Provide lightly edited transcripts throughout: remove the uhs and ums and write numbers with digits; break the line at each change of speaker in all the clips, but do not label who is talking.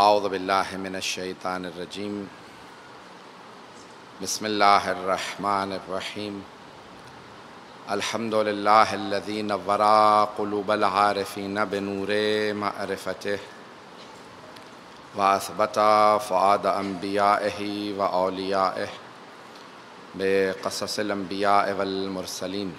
اعوذ باللہ من الشیطان الرجیم بسم اللہ الرحمن الرحیم الحمد للہ الذی نور قلوب العارفین بنور معرفتہ واثبت فؤاد انبیائہ واولیائہ بقصص الانبیاء والمرسلین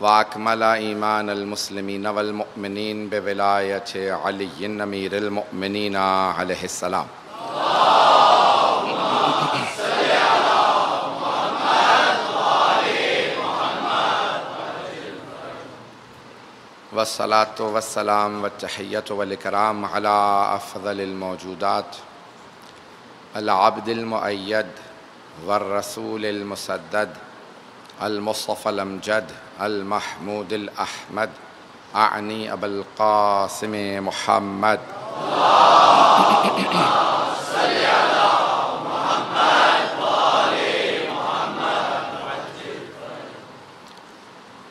واکمل ایمان المسلمین والمؤمنین بولایت علی امیر المؤمنین علیہ السلام والصلاة والسلام والتحیۃ والاکرام علی افضل الموجودات العبد المؤید والرسول المسدد المصطفى الامجد المحمود الاحمد اعنی ابا القاسم محمد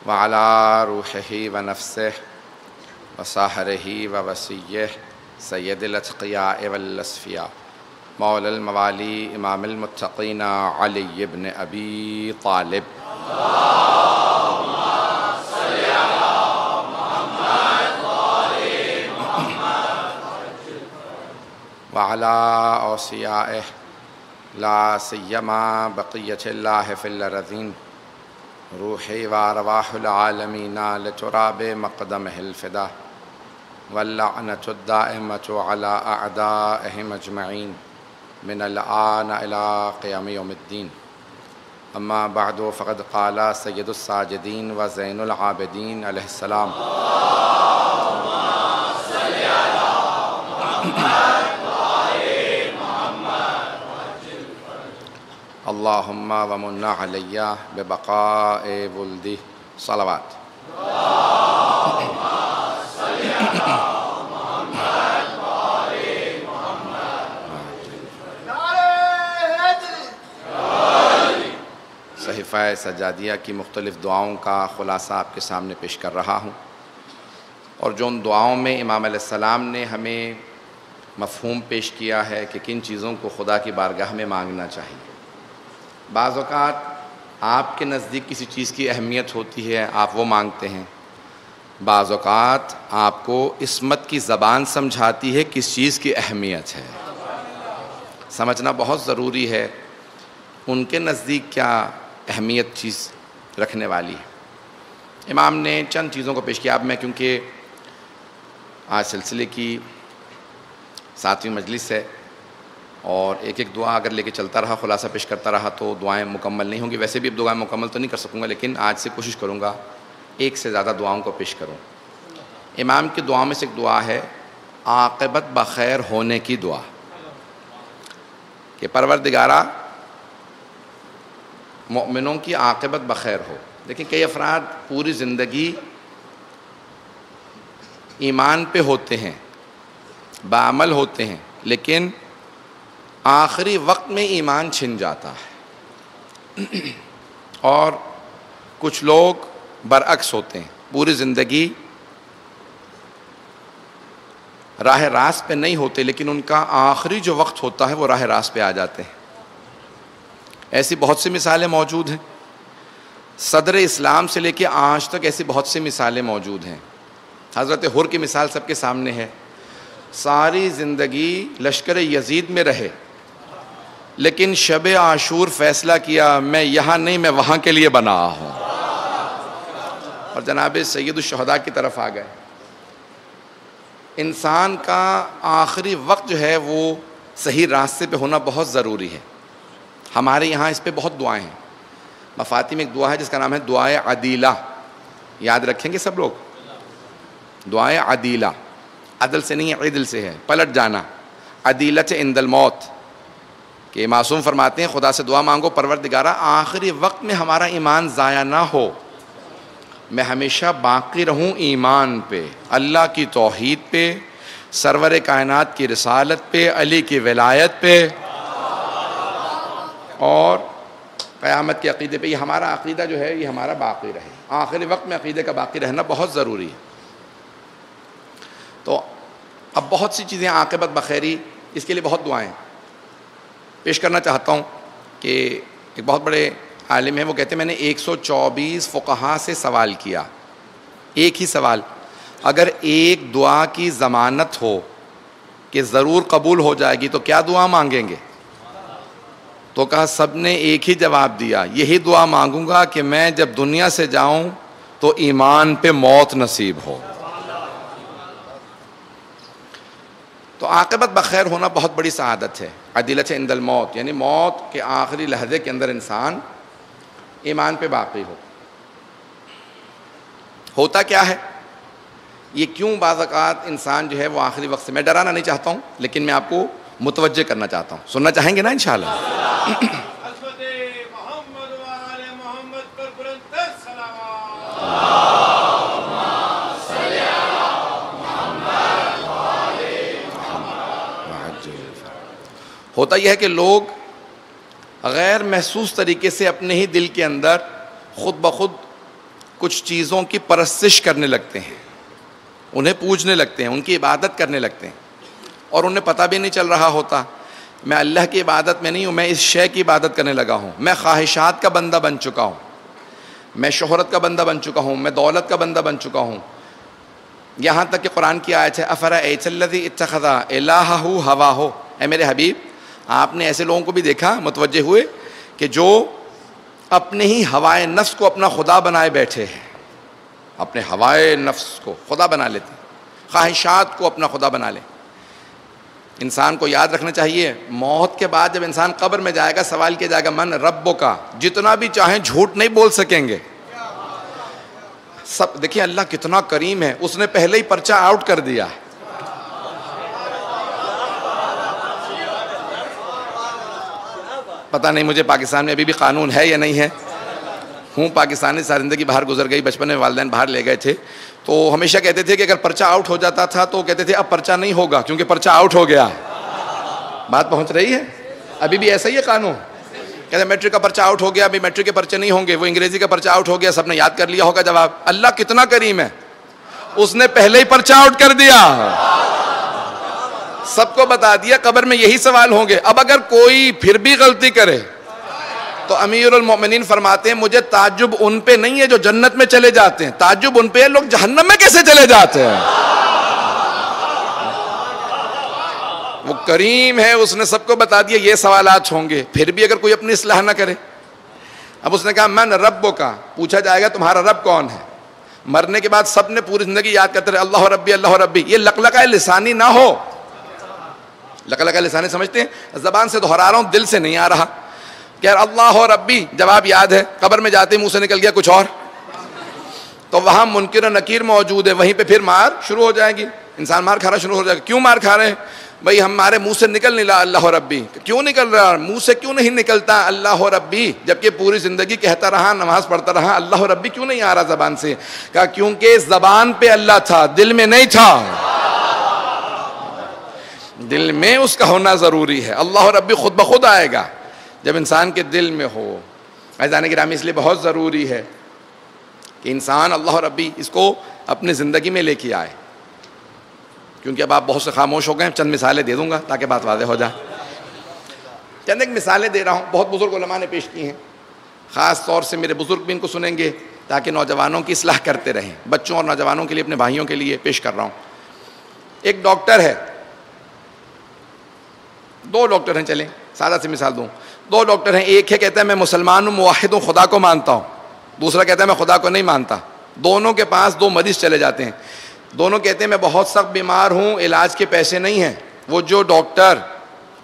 وعلى روحه ونفسه وصاحره ووصيه سید الاتقیاء والاسفیاء مولا الموالی امام المتقین علی بن ابی طالب وعلى اوصیائه لا سیما بقیت اللہ فی الارضین روحی وارواح العالمین لتراب مقدمہ الفدا واللعنة الدائمة على أعدائهم أجمعين من الآن إلى قيام يوم الدين أما بعد فقد قال سيد الساجدين وزين العابدين عليه السلام اللهم ومن علي ببقاء ولدي صلوات صحیفہ سجادیہ کی مختلف دعاؤں کا خلاصہ آپ کے سامنے پیش کر رہا ہوں، اور جو ان دعاؤں میں امام علیہ السلام نے ہمیں مفہوم پیش کیا ہے کہ کن چیزوں کو خدا کی بارگاہ میں مانگنا چاہیے۔ بعض اوقات آپ کے نزدیک کسی چیز کی اہمیت ہوتی ہے، آپ وہ مانگتے ہیں، بعض اوقات آپ کو عصمت کی زبان سمجھاتی ہے کس چیز کی اہمیت ہے۔ سمجھنا بہت ضروری ہے ان کے نزدیک کیا اہمیت چیز رکھنے والی ہے۔ امام نے چند چیزوں کو پیش کیا۔ اب میں کیونکہ آج سلسلے کی 7ویں مجلس ہے اور ایک ایک دعا اگر لے کے چلتا رہا، خلاصہ پیش کرتا رہا تو دعائیں مکمل نہیں ہوں گی۔ ویسے بھی اب دعائیں مکمل تو نہیں کر سکوں گا، لیکن آج سے کوشش کروں گا ایک سے زیادہ دعاؤں کو پیش کروں۔ امام کی دعاؤں میں سے ایک دعا ہے عاقبت بخیر ہونے کی دعا، کہ پروردگارا مؤمنوں کی عاقبت بخیر ہو۔ دیکھیں کئی افراد پوری زندگی ایمان پہ ہوتے ہیں، بعمل ہوتے ہیں، لیکن آخری وقت میں ایمان چھن جاتا ہے، اور کچھ لوگ برعکس ہوتے ہیں، پوری زندگی راہ راست پہ نہیں ہوتے لیکن ان کا آخری جو وقت ہوتا ہے وہ راہ راست پہ آ جاتے ہیں۔ ایسی بہت سی مثالیں موجود ہیں، صدر اسلام سے لے کے آج تک ایسی بہت سی مثالیں موجود ہیں۔ حضرت حر کی مثال سب کے سامنے ہے، ساری زندگی لشکر یزید میں رہے لیکن شب عاشور فیصلہ کیا میں یہاں نہیں، میں وہاں کے لیے بنا ہوں، اور جناب سید الشہداء کی طرف آ گئے۔ انسان کا آخری وقت جو ہے وہ صحیح راستے پہ ہونا بہت ضروری ہے۔ ہمارے یہاں اس پہ بہت دعائیں ہیں۔ مفاتی میں ایک دعا ہے جس کا نام ہے دعائے عدیلہ، یاد رکھیں گے سب لوگ، دعائے عدیلہ، عدل سے نہیں عدل سے ہے، پلٹ جانا، عدیلت عند الموت، کہ معصوم فرماتے ہیں خدا سے دعا مانگو پروردگارا آخری وقت میں ہمارا ایمان ضائع نہ ہو، میں ہمیشہ باقی رہوں ایمان پہ، اللہ کی توحید پہ، سرور کائنات کی رسالت پہ، علی کی ولایت پہ، اور قیامت کے عقیدے پہ۔ یہ ہمارا عقیدہ جو ہے یہ ہمارا باقی رہے، آخری وقت میں عقیدے کا باقی رہنا بہت ضروری ہے۔ تو اب بہت سی چیزیں عاقبت بخیری، اس کے لیے بہت دعائیں پیش کرنا چاہتا ہوں کہ ایک بہت بڑے عالم ہیں، وہ کہتے ہیں میں نے 124 فقہا سے سوال کیا، ایک ہی سوال، اگر ایک دعا کی ضمانت ہو کہ ضرور قبول ہو جائے گی تو کیا دعا مانگیں گے؟ تو کہا سب نے ایک ہی جواب دیا، یہی دعا مانگوں گا کہ میں جب دنیا سے جاؤں تو ایمان پہ موت نصیب ہو۔ تو عاقبت بخیر ہونا بہت بڑی سعادت ہے، عدلت عند الموت، یعنی موت کے آخری لحظے کے اندر انسان ایمان پہ باقی ہو۔ ہوتا کیا ہے یہ، کیوں بعض اوقات انسان جو ہے وہ آخری وقت سے، میں ڈرانا نہیں چاہتا ہوں لیکن میں آپ کو متوجہ کرنا چاہتا ہوں، سننا چاہیں گے نا انشاءاللہ؟ ہوتا یہ ہے کہ لوگ غیر محسوس طریقے سے اپنے ہی دل کے اندر خود بخود کچھ چیزوں کی پرستش کرنے لگتے ہیں، انہیں پوجنے لگتے ہیں، ان کی عبادت کرنے لگتے ہیں، اور انہیں پتہ بھی نہیں چل رہا ہوتا میں اللہ کی عبادت میں نہیں ہوں، میں اس شے کی عبادت کرنے لگا ہوں، میں خواہشات کا بندہ بن چکا ہوں، میں شہرت کا بندہ بن چکا ہوں، میں دولت کا بندہ بن چکا ہوں۔ یہاں تک کہ قرآن کی آیت ہے افرأیت الذی اتخذ الہہ ہواہ، اے میرے حبیب آپ نے ایسے لوگوں کو بھی دیکھا متوجہ ہوئے کہ جو اپنے ہی ہوائے نفس کو اپنا خدا بنائے بیٹھے ہیں، اپنے ہوائے نفس کو خدا بنا لیتے ہیں، خواہشات کو اپنا خدا بنا لیں۔ انسان کو یاد رکھنا چاہیے موت کے بعد جب انسان قبر میں جائے گا سوال کیا جائے گا من ربک، جتنا بھی چاہیں جھوٹ نہیں بول سکیں گے سب۔ دیکھیں اللہ کتنا کریم ہے، اس نے پہلے ہی پرچہ آؤٹ کر دیا ہے۔ پتہ نہیں مجھے پاکستان میں ابھی بھی قانون ہے یا نہیں ہے، ہوں پاکستانی ساری زندگی باہر گزر گئی، بچپن میں والدین باہر لے گئے تھے تو ہمیشہ کہتے تھے کہ اگر پرچہ آؤٹ ہو جاتا تھا تو کہتے تھے اب پرچہ نہیں ہوگا کیونکہ پرچہ آؤٹ ہو گیا۔ بات پہنچ رہی ہے؟ ابھی بھی ایسا ہی ہے قانون، کہتے ہیں میٹرک کا پرچہ آؤٹ ہو گیا، ابھی میٹرک کے پرچے نہیں ہوں گے، وہ انگریزی کا پرچہ آؤٹ ہو گیا، سب نے یاد کر لیا ہوگا جواب۔ اللہ کتنا کریم ہے، اس نے پہلے ہی پرچہ آؤٹ کر دیا، سب کو بتا دیا قبر میں یہی سوال ہوں گے۔ اب اگر کوئی پھر بھی غلطی کرے تو امیر المومنین فرماتے ہیں مجھے تعجب ان پہ نہیں ہے جو جنت میں چلے جاتے ہیں، تعجب ان پہ ہے لوگ جہنم میں کیسے چلے جاتے ہیں۔ وہ کریم ہے، اس نے سب کو بتا دیا یہ سوالات ہوں گے، پھر بھی اگر کوئی اپنی اصلاح نہ کرے۔ اب اس نے کہا من ربک، پوچھا جائے گا تمہارا رب کون ہے۔ مرنے کے بعد سب نے پوری زندگی یاد کرتے رہے اللہ ربی اللہ ربی، یہ لقلقہ لسانی نہ ہو۔ لقلقہ لسانی سمجھتے ہیں زبان سے دہرا رہا ہوں، دل سے نہیں آ رہا کہ اللہ ربی، جواب یاد ہے، قبر میں جاتے منہ سے نکل گیا کچھ اور، تو وہاں منکر و نکیر موجود ہے، وہیں پہ پھر مار شروع ہو جائے گی، انسان مار کھانا شروع ہو جائے گا۔ کیوں مار کھا رہے ہیں بھائی؟ ہمارے منہ سے نکل نہیں رہا اللہ ربی، کیوں نکل رہا؟ منہ سے کیوں نہیں نکلتا اللہ ربی، جبکہ پوری زندگی کہتا رہا، نماز پڑھتا رہا، اللہ ربی کیوں نہیں آ رہا زبان سے؟ کہا کیونکہ زبان پہ اللہ تھا، دل میں نہیں تھا، دل میں اس کا ہونا ضروری ہے۔ اللہ ربی خود بخود آئے گا جب انسان کے دل میں ہو۔ عزیزان گرامی اس لیے بہت ضروری ہے کہ انسان اللہ ربی اس کو اپنی زندگی میں لے کے آئے، کیونکہ اب آپ بہت سے خاموش ہو گئے، چند مثالیں دے دوں گا تاکہ بات واضح ہو جائے۔ چند ایک مثالیں دے رہا ہوں، بہت بزرگ علماء نے پیش کی ہیں، خاص طور سے میرے بزرگ بھی ان کو سنیں گے تاکہ نوجوانوں کی اصلاح کرتے رہیں، بچوں اور نوجوانوں کے لیے، اپنے بھائیوں کے لیے پیش کر رہا ہوں۔ ایک ڈاکٹر ہے، دو ڈاکٹر ہیں، چلیں سادہ سی مثال دوں، دو ڈاکٹر ہیں، ایک ہے کہتا ہے میں مسلمان ہوں، موحد ہوں، خدا کو مانتا ہوں، دوسرا کہتا ہے میں خدا کو نہیں مانتا۔ دونوں کے پاس دو مریض چلے جاتے ہیں، دونوں کہتے ہیں میں بہت سخت بیمار ہوں، علاج کے پیسے نہیں ہیں۔ وہ جو ڈاکٹر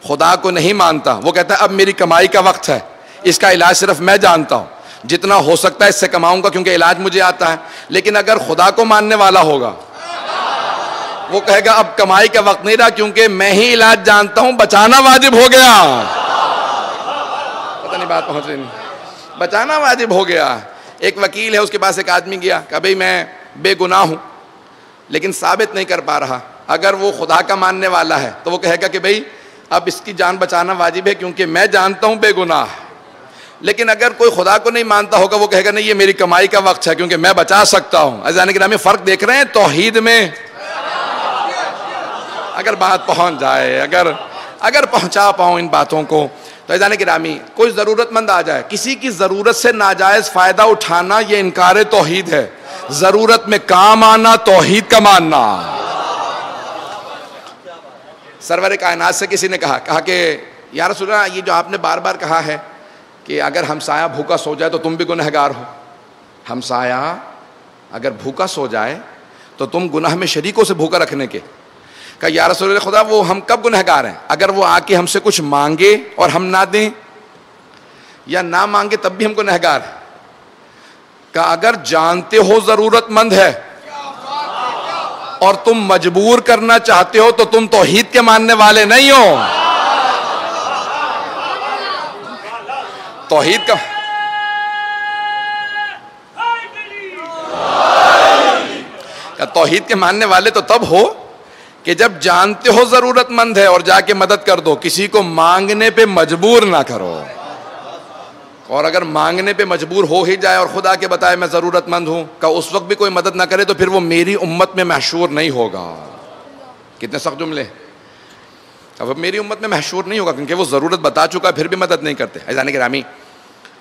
خدا کو نہیں مانتا وہ کہتا ہے اب میری کمائی کا وقت ہے، اس کا علاج صرف میں جانتا ہوں، جتنا ہو سکتا ہے اس سے کماؤں گا کیونکہ علاج مجھے آتا ہے۔ لیکن اگر خدا کو ماننے والا ہوگا وہ کہے گا اب کمائی کا وقت نہیں رہا کیونکہ میں ہی علاج جانتا ہوں، بچانا واجب ہو گیا۔ پتہ نہیں بات پہنچ رہی نہیں، بچانا واجب ہو گیا۔ ایک وکیل ہے، اس کے پاس ایک آدمی گیا، کہا بھئی میں بے گناہ ہوں لیکن ثابت نہیں کر پا رہا۔ اگر وہ خدا کا ماننے والا ہے تو وہ کہے گا کہ بھئی اب اس کی جان بچانا واجب ہے کیونکہ میں جانتا ہوں بے گناہ۔ لیکن اگر کوئی خدا کو نہیں مانتا ہوگا وہ کہے گا نہیں یہ میری کمائی کا وقت ہے کیونکہ میں بچا سکتا ہوں۔ عزیزان گرامی فرق دیکھ رہے ہیں توحید میں؟ اگر بات پہنچ جائے، اگر پہنچا پاؤں ان باتوں کو. تو عزیزان گرامی، کوئی ضرورت مند آ جائے، کسی کی ضرورت سے ناجائز فائدہ اٹھانا یہ انکار توحید ہے. ضرورت میں کام آنا توحید کا ماننا. سرور کائنات سے کسی نے کہا کہ یا رسول اللہ، یہ جو آپ نے بار بار کہا ہے کہ اگر ہمسایہ بھوکا سو جائے تو تم بھی گنہگار ہو. ہمسایہ اگر بھوکا سو جائے تو تم گناہ میں شریک ہو سے بھوکا رکھنے کے. کہا یا رسول اللہ خدا، وہ ہم کب گنہگار ہیں؟ اگر وہ آ کے ہم سے کچھ مانگے اور ہم نہ دیں، یا نہ مانگے تب بھی ہم گنہگار ہیں. کہا اگر جانتے ہو ضرورت مند ہے اور تم مجبور کرنا چاہتے ہو تو تم توحید کے ماننے والے نہیں ہو. توحید کے ماننے والے تو تب ہو کہ جب جانتے ہو ضرورت مند ہے اور جا کے مدد کر دو، کسی کو مانگنے پہ مجبور نہ کرو. اور اگر مانگنے پہ مجبور ہو ہی جائے اور خدا کے بتائے میں ضرورت مند ہوں، کہ اس وقت بھی کوئی مدد نہ کرے تو پھر وہ میری امت میں محشور نہیں ہوگا. کتنے سخت جملے. اب میری امت میں محشور نہیں ہوگا کیونکہ وہ ضرورت بتا چکا پھر بھی مدد نہیں کرتے. عزیزان گرامی،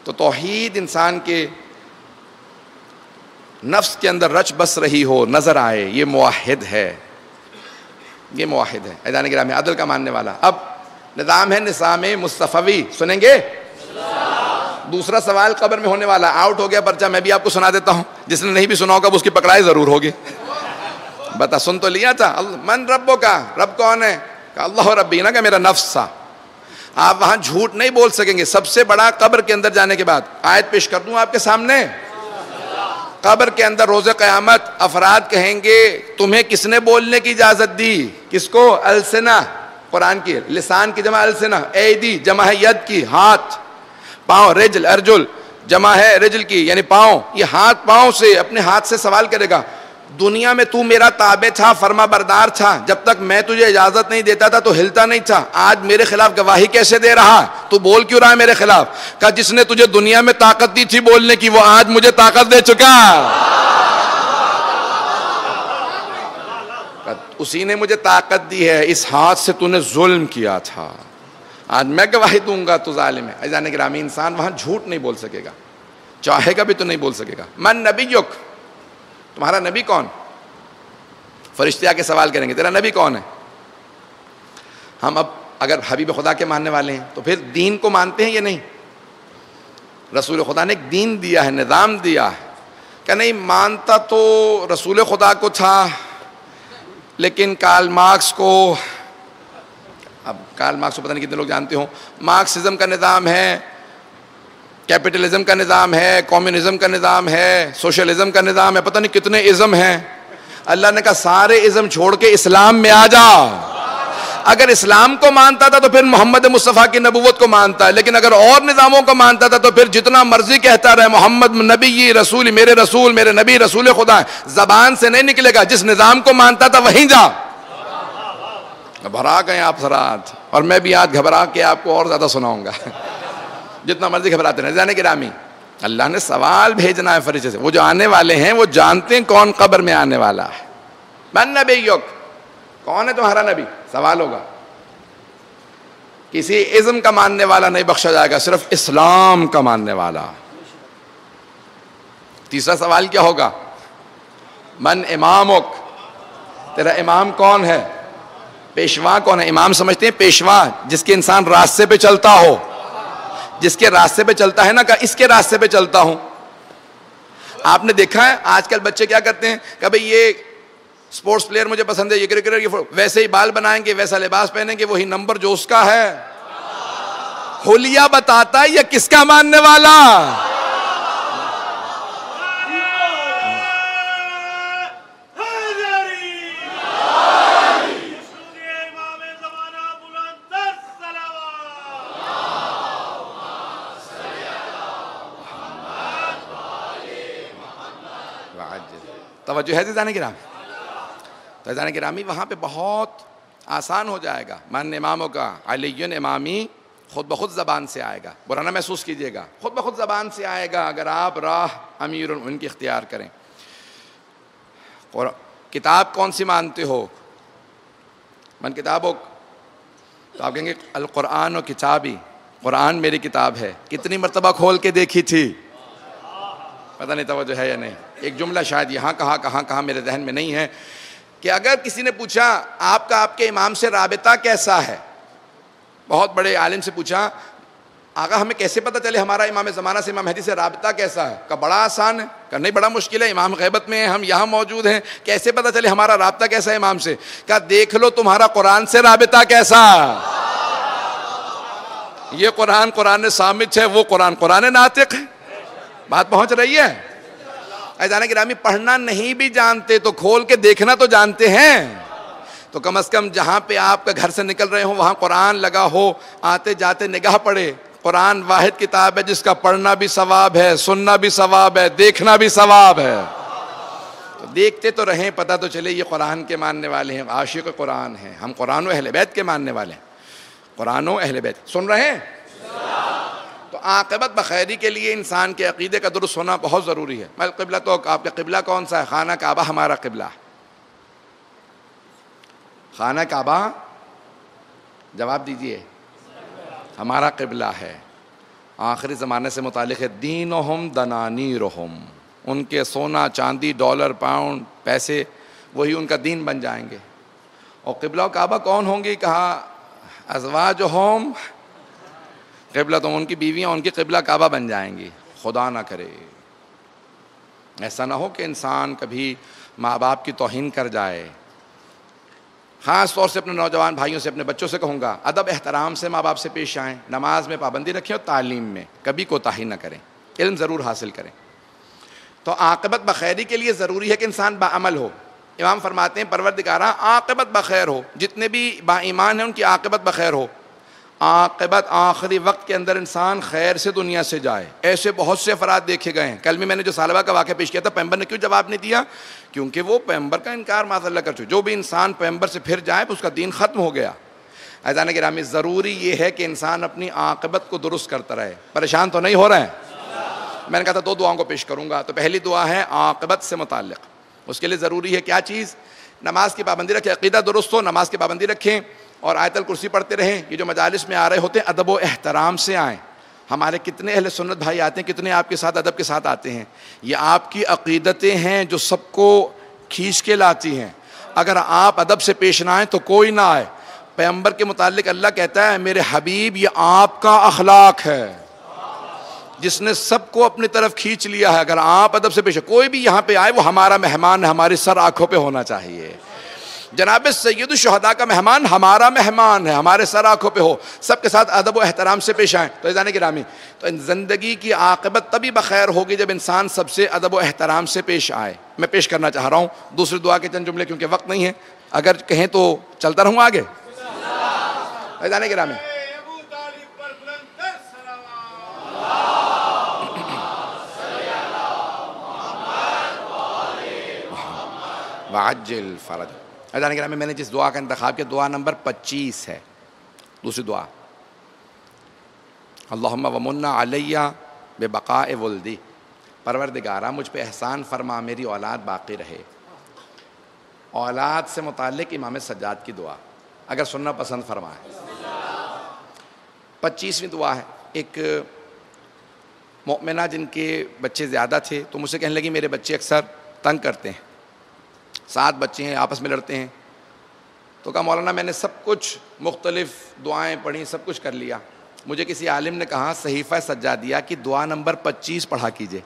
تو توحید انسان کے نفس کے اندر رچ بس رہی ہو، نظر آئے، یہ موحد ہے. یہ موحد ہے. عزیزان گرامی، عدل کا ماننے والا. اب نظام ہے نظام مصطفی، سنیں گے؟ دوسرا سوال قبر میں ہونے والا. آؤٹ ہو گیا پرچہ، میں بھی آپ کو سنا دیتا ہوں. جس نے نہیں بھی سنا ہوگا اس کی پکڑائی ضرور ہوگی. بتا، سن تو لیا تھا. من ربو کا، رب کون ہے؟ کہ اللہ ربی، نا کہ میرا نفس تھا. آپ وہاں جھوٹ نہیں بول سکیں گے. سب سے بڑا قبر کے اندر جانے کے بعد آیت پیش کر دوں آپ کے سامنے. قبر کے اندر روز قیامت افراد کہیں گے تمہیں کس نے بولنے کی اجازت دی؟ کس کو؟ السنہ. قرآن کی لسان کی جمع السنہ، ایدی جمع ہے ید کی، ہاتھ. پاؤں، رجل، ارجل جمع ہے رجل کی یعنی پاؤں. یہ ہاتھ پاؤں سے، اپنے ہاتھ سے سوال کرے گا دنیا میں تو میرا تابع تھا، فرما بردار تھا، جب تک میں تجھے اجازت نہیں دیتا تھا تو ہلتا نہیں تھا. آج میرے خلاف گواہی کیسے دے رہا؟ تو بول کیوں رہا ہے میرے خلاف؟ کہ جس نے تجھے دنیا میں طاقت دی تھی بولنے کی، وہ آج مجھے طاقت دے چکا. اسی نے مجھے طاقت دی ہے. اس ہاتھ سے تو نے ظلم کیا تھا، آج میں گواہی دوں گا تو ظالم ہے. عزیزان گرامی، انسان وہاں جھوٹ نہیں بول سکے گا، چاہے گا بھی تو نہیں بول سکے گا. من نبیک، تمہارا نبی کون؟ فرشتے آ کے سوال کریں گے تیرا نبی کون ہے؟ ہم اب اگر حبیب خدا کے ماننے والے ہیں تو پھر دین کو مانتے ہیں یا نہیں؟ رسول خدا نے ایک دین دیا ہے، نظام دیا ہے. کہ نہیں مانتا تو رسول خدا کو تھا، لیکن کارل مارکس کو، اب کارل مارکس کو پتہ نہیں کتنے لوگ جانتے ہوں، مارکسزم کا نظام ہے، کیپٹلزم کا نظام ہے، کمیونزم کا نظام ہے، سوشلزم کا نظام ہے، پتہ نہیں کتنے ازم ہیں. اللہ نے کہا سارے ازم چھوڑ کے اسلام میں آ جا. اگر اسلام کو مانتا تھا تو پھر محمد مصطفیٰ کی نبوت کو مانتا ہے، لیکن اگر اور نظاموں کو مانتا تھا تو پھر جتنا مرضی کہتا رہے محمد نبی رسول، میرے نبی رسول خدا ہے، زبان سے نہیں نکلے گا. جس نظام کو مانتا تھا وہیں جا. گھبرا گئے آپ حضرات، اور میں بھی آج گھبرا کے آپ کو اور زیادہ سناؤں گا جتنا مرضی گھبراتے رہے. جانے گرامی، اللہ نے سوال بھیجنا ہے فرشتے سے. وہ جو آنے والے ہیں وہ جانتے ہیں کون قبر میں آنے والا ہے. من نبیک، کون ہے تمہارا نبی؟ سوال ہوگا. کسی ازم کا ماننے والا نہیں بخشا جائے گا، صرف اسلام کا ماننے والا. تیسرا سوال کیا ہوگا؟ من امامک، تیرا امام کون ہے؟ پیشوا کون ہے؟ امام سمجھتے ہیں پیشوا، جس کے انسان راستے پہ چلتا ہو، جس کے راستے پہ چلتا ہے نا، کہ اس کے راستے پہ چلتا ہوں. آپ نے دیکھا ہے آج کل بچے کیا کرتے ہیں کہ بھئی یہ سپورٹس پلیئر مجھے پسند ہے، یہ کرکٹر، یہ ویسے ہی بال بنائیں گے، ویسا لباس پہنیں گے، وہی نمبر جو اس کا ہے. حلیہ بتاتا ہے یہ کس کا ماننے والا؟ توجہ ہے عزیزان گرامی؟ تو عزیزان گرامی وہاں پہ بہت آسان ہو جائے گا. مان اماموں کا علی امامی خود بخود زبان سے آئے گا. برا نہ محسوس کیجئے گا، خود بخود زبان سے آئے گا اگر آپ راہ امیر ان کی اختیار کریں. اور کتاب کون سی مانتے ہو؟ من کتابک، تو آپ کہیں گے القرآن و کتابی، قرآن میری کتاب ہے. کتنی مرتبہ کھول کے دیکھی تھی؟ پتہ نہیں توجہ ہے یا نہیں. ایک جملہ شاید یہاں کہاں میرے ذہن میں نہیں ہے کہ اگر کسی نے پوچھا آپ کے امام سے رابطہ کیسا ہے، بہت بڑے عالم سے پوچھا آقا ہمیں کیسے پتہ چلے ہمارا امام زمانہ سے امام مہدی سے رابطہ کیسا ہے؟ کہ بڑا آسان ہے. کہ نہیں بڑا مشکل ہے، امام غیبت میں ہیں، ہم یہاں موجود ہیں، کیسے پتہ چلے ہمارا رابطہ کیسا ہے امام سے؟ کہ دیکھ لو تمہارا قرآن سے رابطہ کیسا. یہ قرآن صامت ہے، وہ قرآن ناطق ہے. بات پہنچ رہی ہے؟ عزیزان گرامی، پڑھنا نہیں بھی جانتے تو کھول کے دیکھنا تو جانتے ہیں. تو کم از کم جہاں پہ آپ کے گھر سے نکل رہے ہوں وہاں قرآن لگا ہو، آتے جاتے نگاہ پڑے. قرآن واحد کتاب ہے جس کا پڑھنا بھی ثواب ہے، سننا بھی ثواب ہے، دیکھنا بھی ثواب ہے. تو دیکھتے تو رہیں، پتہ تو چلے یہ قرآن کے ماننے والے ہیں، عاشق قرآن ہیں. ہم قرآن و اہل بیت کے ماننے والے ہیں. قرآن و اہل بیت سن رہے ہیں؟ تو عاقبت بخیری کے لیے انسان کے عقیدے کا درست ہونا بہت ضروری ہے. القبلہ، تو آپ کا قبلہ کون سا ہے؟ خانہ کعبہ ہمارا قبلہ. خانہ کعبہ، جواب دیجئے، ہمارا قبلہ ہے. آخری زمانے سے متعلق ہے. دینہم دنانیرہم، ان کے سونا چاندی ڈالر پاؤنڈ پیسے وہی ان کا دین بن جائیں گے. اور قبلہ و کعبہ کون ہوں گی؟ کہا ازواجہم، قبلہ تو ان کی بیویاں ان کی قبلہ کعبہ بن جائیں گی. خدا نہ کرے ایسا نہ ہو کہ انسان کبھی ماں باپ کی توہین کر جائے. خاص طور سے اپنے نوجوان بھائیوں سے، اپنے بچوں سے کہوں گا ادب احترام سے ماں باپ سے پیش آئیں. نماز میں پابندی رکھیں اور تعلیم میں کبھی کوتاہی نہ کریں. علم ضرور حاصل کریں. تو عاقبت بخیری کے لیے ضروری ہے کہ انسان باعمل ہو. امام فرماتے ہیں پروردگارہ عاقبت بخیر ہو، جتنے بھی با ایمان ہیں ان کی عاقبت بخیر ہو. عاقبت آخری وقت کے اندر انسان خیر سے دنیا سے جائے. ایسے بہت سے افراد دیکھے گئے ہیں. کل میں نے جو سالبہ کا واقعہ پیش کیا تھا، پیغمبر نے کیوں جواب نہیں دیا؟ کیونکہ وہ پیغمبر کا انکار معاذ اللہ کر چکے. جو بھی انسان پیغمبر سے پھر جائے اس کا دین ختم ہو گیا. عزیزان گرامی، ضروری یہ ہے کہ انسان اپنی عاقبت کو درست کرتا رہے. پریشان تو نہیں ہو رہے ہیں؟ میں نے کہا تھا 2 دعاؤں کو پیش کروں گا. تو پہلی دعا ہے عاقبت سے متعلق. اس کے لیے ضروری ہے کیا چیز؟ نماز کی پابندی رکھیں. عقیدہ درست ہو، نماز کی پابندی رکھیں اور آیت الکرسی پڑھتے رہیں. یہ جو مجالس میں آ رہے ہوتے ہیں ادب و احترام سے آئیں. ہمارے کتنے اہل سنت بھائی آتے ہیں، کتنے آپ کے ساتھ ادب کے ساتھ آتے ہیں. یہ آپ کی عقیدتیں ہیں جو سب کو کھینچ کے لاتی ہیں. اگر آپ ادب سے پیش نہ آئیں تو کوئی نہ آئے. پیغمبر کے متعلق اللہ کہتا ہے میرے حبیب یہ آپ کا اخلاق ہے جس نے سب کو اپنی طرف کھینچ لیا ہے. اگر آپ ادب سے پیش کوئی بھی یہاں پہ آئے وہ ہمارا مہمان ہے، ہماری سر آنکھوں پہ ہونا چاہیے. جناب سید الشہداء کا مہمان ہمارا مہمان ہے، ہمارے سر آنکھوں پہ ہو. سب کے ساتھ ادب و احترام سے پیش آئیں. تو عزیزان گرامی، تو زندگی کی عاقبت تبھی بخیر ہوگی جب انسان سب سے ادب و احترام سے پیش آئے. میں پیش کرنا چاہ رہا ہوں دوسری دعا کے چند جملے، کیونکہ وقت نہیں ہے. اگر کہیں تو چلتا رہوں آگے. عزیزان گرامی، وعجل فرج. عزیزان گرامی، میں نے جس دعا کا انتخاب کیا دعا نمبر 25 ہے. دوسری دعا، اللہم ومن علیہ ببقاء ولدی، پروردگارہ مجھ پہ احسان فرما میری اولاد باقی رہے. اولاد سے متعلق امام سجاد کی دعا اگر سننا پسند فرمائے. 25ویں دعا ہے. ایک مؤمنہ جن کے بچے زیادہ تھے تو مجھ سے کہنے لگی میرے بچے اکثر تنگ کرتے ہیں، 7 بچے ہیں، آپس میں لڑتے ہیں. تو کہا مولانا میں نے سب کچھ مختلف دعائیں پڑھی، سب کچھ کر لیا. مجھے کسی عالم نے کہا صحیفہ سجادیہ کی دعا نمبر 25 پڑھا کیجئے.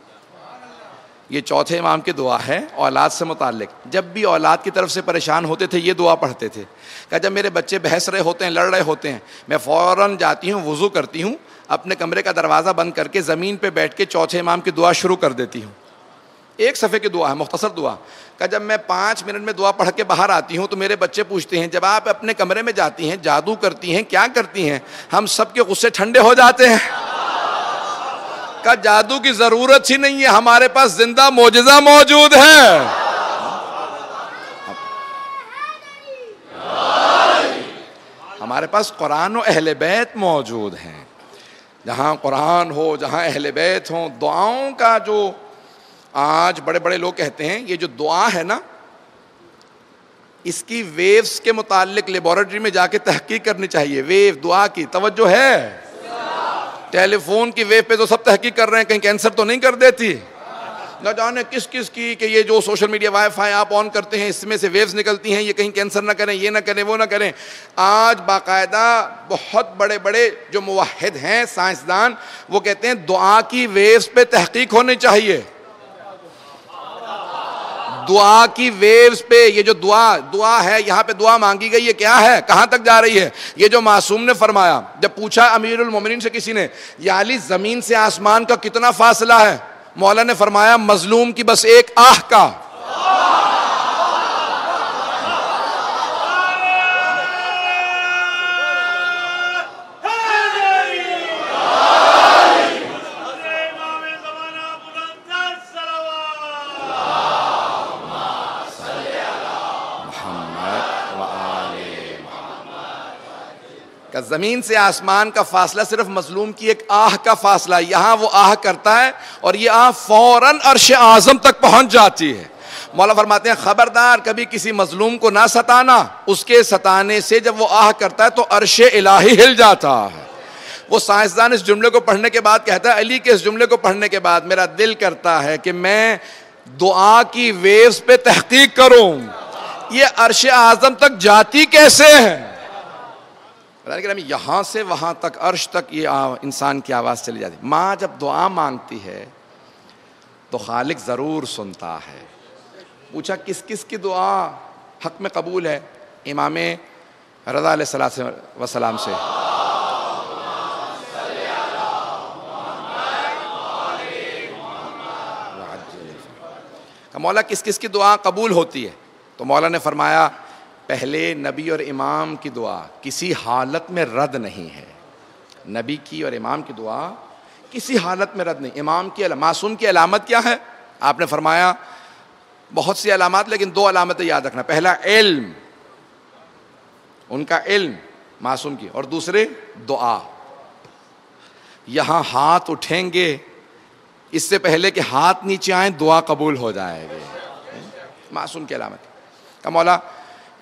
یہ چوتھے امام کی دعا ہے اولاد سے متعلق. جب بھی اولاد کی طرف سے پریشان ہوتے تھے یہ دعا پڑھتے تھے. کہ جب میرے بچے بحث رہے ہوتے ہیں، لڑ رہے ہوتے ہیں، میں فوراً جاتی ہوں، وضو کرتی ہوں، اپنے کمرے کا دروازہ بند کر کے زمین پہ بیٹھ کے چوتھے امام کی دعا شروع کر دیتی ہوں. 1 صفحے کی دعا ہے، مختصر دعا. کہ جب میں 5 منٹ میں دعا پڑھ کے باہر آتی ہوں تو میرے بچے پوچھتے ہیں جب آپ اپنے کمرے میں جاتی ہیں جادو کرتی ہیں، کیا کرتی ہیں؟ ہم سب کے غصے ٹھنڈے ہو جاتے ہیں. کہ جادو کی ضرورت ہی نہیں ہے، ہمارے پاس زندہ معجزہ موجود ہے. ہمارے پاس قرآن و اہل بیت موجود ہیں. جہاں قرآن ہو، جہاں اہل بیت ہوں، دعاؤں کا جو آج بڑے بڑے لوگ کہتے ہیں یہ جو دعا ہے نا اس کی ویوز کے متعلق لیبارٹری میں جا کے تحقیق کرنی چاہیے. ویو دعا کی توجہ ہے. ٹیلی فون کی ویو پہ تو سب تحقیق کر رہے ہیں کہیں کینسر تو نہیں کر دیتی. نہ جانے کس کس کی کہ یہ جو سوشل میڈیا وائی فائی آپ آن کرتے ہیں اس میں سے ویوز نکلتی ہیں, یہ کہیں کینسر نہ کریں, یہ نہ کریں, وہ نہ کریں. آج باقاعدہ بہت بڑے بڑے جو موحد ہیں سائنسدان وہ کہتے ہیں دعا کی ویوز پہ تحقیق ہونی چاہیے. دعا کی ویوز پہ یہ جو دعا ہے, یہاں پہ دعا مانگی گئی ہے, کیا ہے, کہاں تک جا رہی ہے. یہ جو معصوم نے فرمایا, جب پوچھا امیر المومنین سے کسی نے یا علی زمین سے آسمان کا کتنا فاصلہ ہے, مولا نے فرمایا مظلوم کی بس ایک آہ کا. زمین سے آسمان کا فاصلہ صرف مظلوم کی ایک آہ کا فاصلہ. یہاں وہ آہ کرتا ہے اور یہ آہ فوراً عرش اعظم تک پہنچ جاتی ہے. مولا فرماتے ہیں خبردار کبھی کسی مظلوم کو نہ ستانا, اس کے ستانے سے جب وہ آہ کرتا ہے تو عرش الہی ہل جاتا ہے. وہ سائنسدان اس جملے کو پڑھنے کے بعد کہتا ہے علی کے اس جملے کو پڑھنے کے بعد میرا دل کرتا ہے کہ میں دعا کی ویوز پہ تحقیق کروں, یہ عرش اعظم تک جاتی کیسے ہے. یہاں سے وہاں تک عرش تک یہ انسان کی آواز چلی جاتی. ماں جب دعا مانگتی ہے تو خالق ضرور سنتا ہے. پوچھا کس کس کی دعا حق میں قبول ہے, امام رضا علیہ الصلوۃ والسلام سے. مولا کس کس کی دعا قبول ہوتی ہے, تو مولا نے فرمایا پہلے نبی اور امام کی دعا کسی حالت میں رد نہیں ہے. نبی کی اور امام کی دعا کسی حالت میں رد نہیں. امام کی معصوم کی علامت کیا ہے, آپ نے فرمایا بہت سی علامات لیکن 2 علامتیں یاد رکھنا. پہلا علم, ان کا علم معصوم کی, اور دوسرے دعا. یہاں ہاتھ اٹھیں گے اس سے پہلے کہ ہاتھ نیچے آئیں دعا قبول ہو جائے گی. معصوم کی علامت. کہ مولا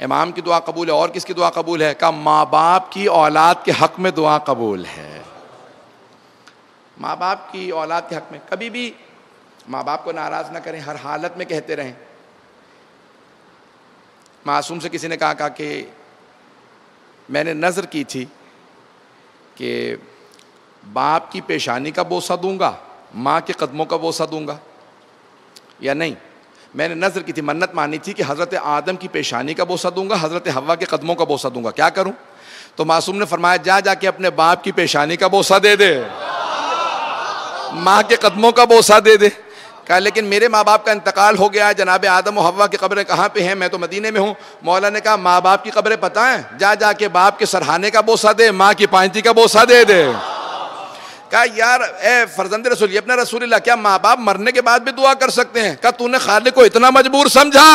امام کی دعا قبول ہے, اور کس کی دعا قبول ہے, کہ ماں باپ کی اولاد کے حق میں دعا قبول ہے. ماں باپ کی اولاد کے حق میں کبھی بھی ماں باپ کو ناراض نہ کریں, ہر حالت میں کہتے رہیں. معصوم سے کسی نے کہا کہ میں نے نذر کی تھی کہ باپ کی پیشانی کا بوسہ دوں گا, ماں کے قدموں کا بوسہ دوں گا یا نہیں. میں نے نذر کی تھی, منت مانی تھی کہ حضرت آدم کی پیشانی کا بوسہ دوں گا, حضرت حوا کے قدموں کا بوسہ دوں گا, کیا کروں. تو معصوم نے فرمایا جا کے اپنے باپ کی پیشانی کا بوسہ دے دے, ماں کے قدموں کا بوسہ دے دے. کہا لیکن میرے ماں باپ کا انتقال ہو گیا ہے, جناب آدم و حوا کی قبریں کہاں پہ ہیں, میں تو مدینے میں ہوں. مولا نے کہا ماں باپ کی قبریں پتہ ہیں, جا کے باپ کے سرہانے کا بوسہ دے, ماں کی پائنتی کا بوسہ دے دے. کہا یار اے فرزند رسول, یہ اپنا رسول اللہ, کیا ماں باپ مرنے کے بعد بھی دعا کر سکتے ہیں. کہا تو نے خالق کو اتنا مجبور سمجھا,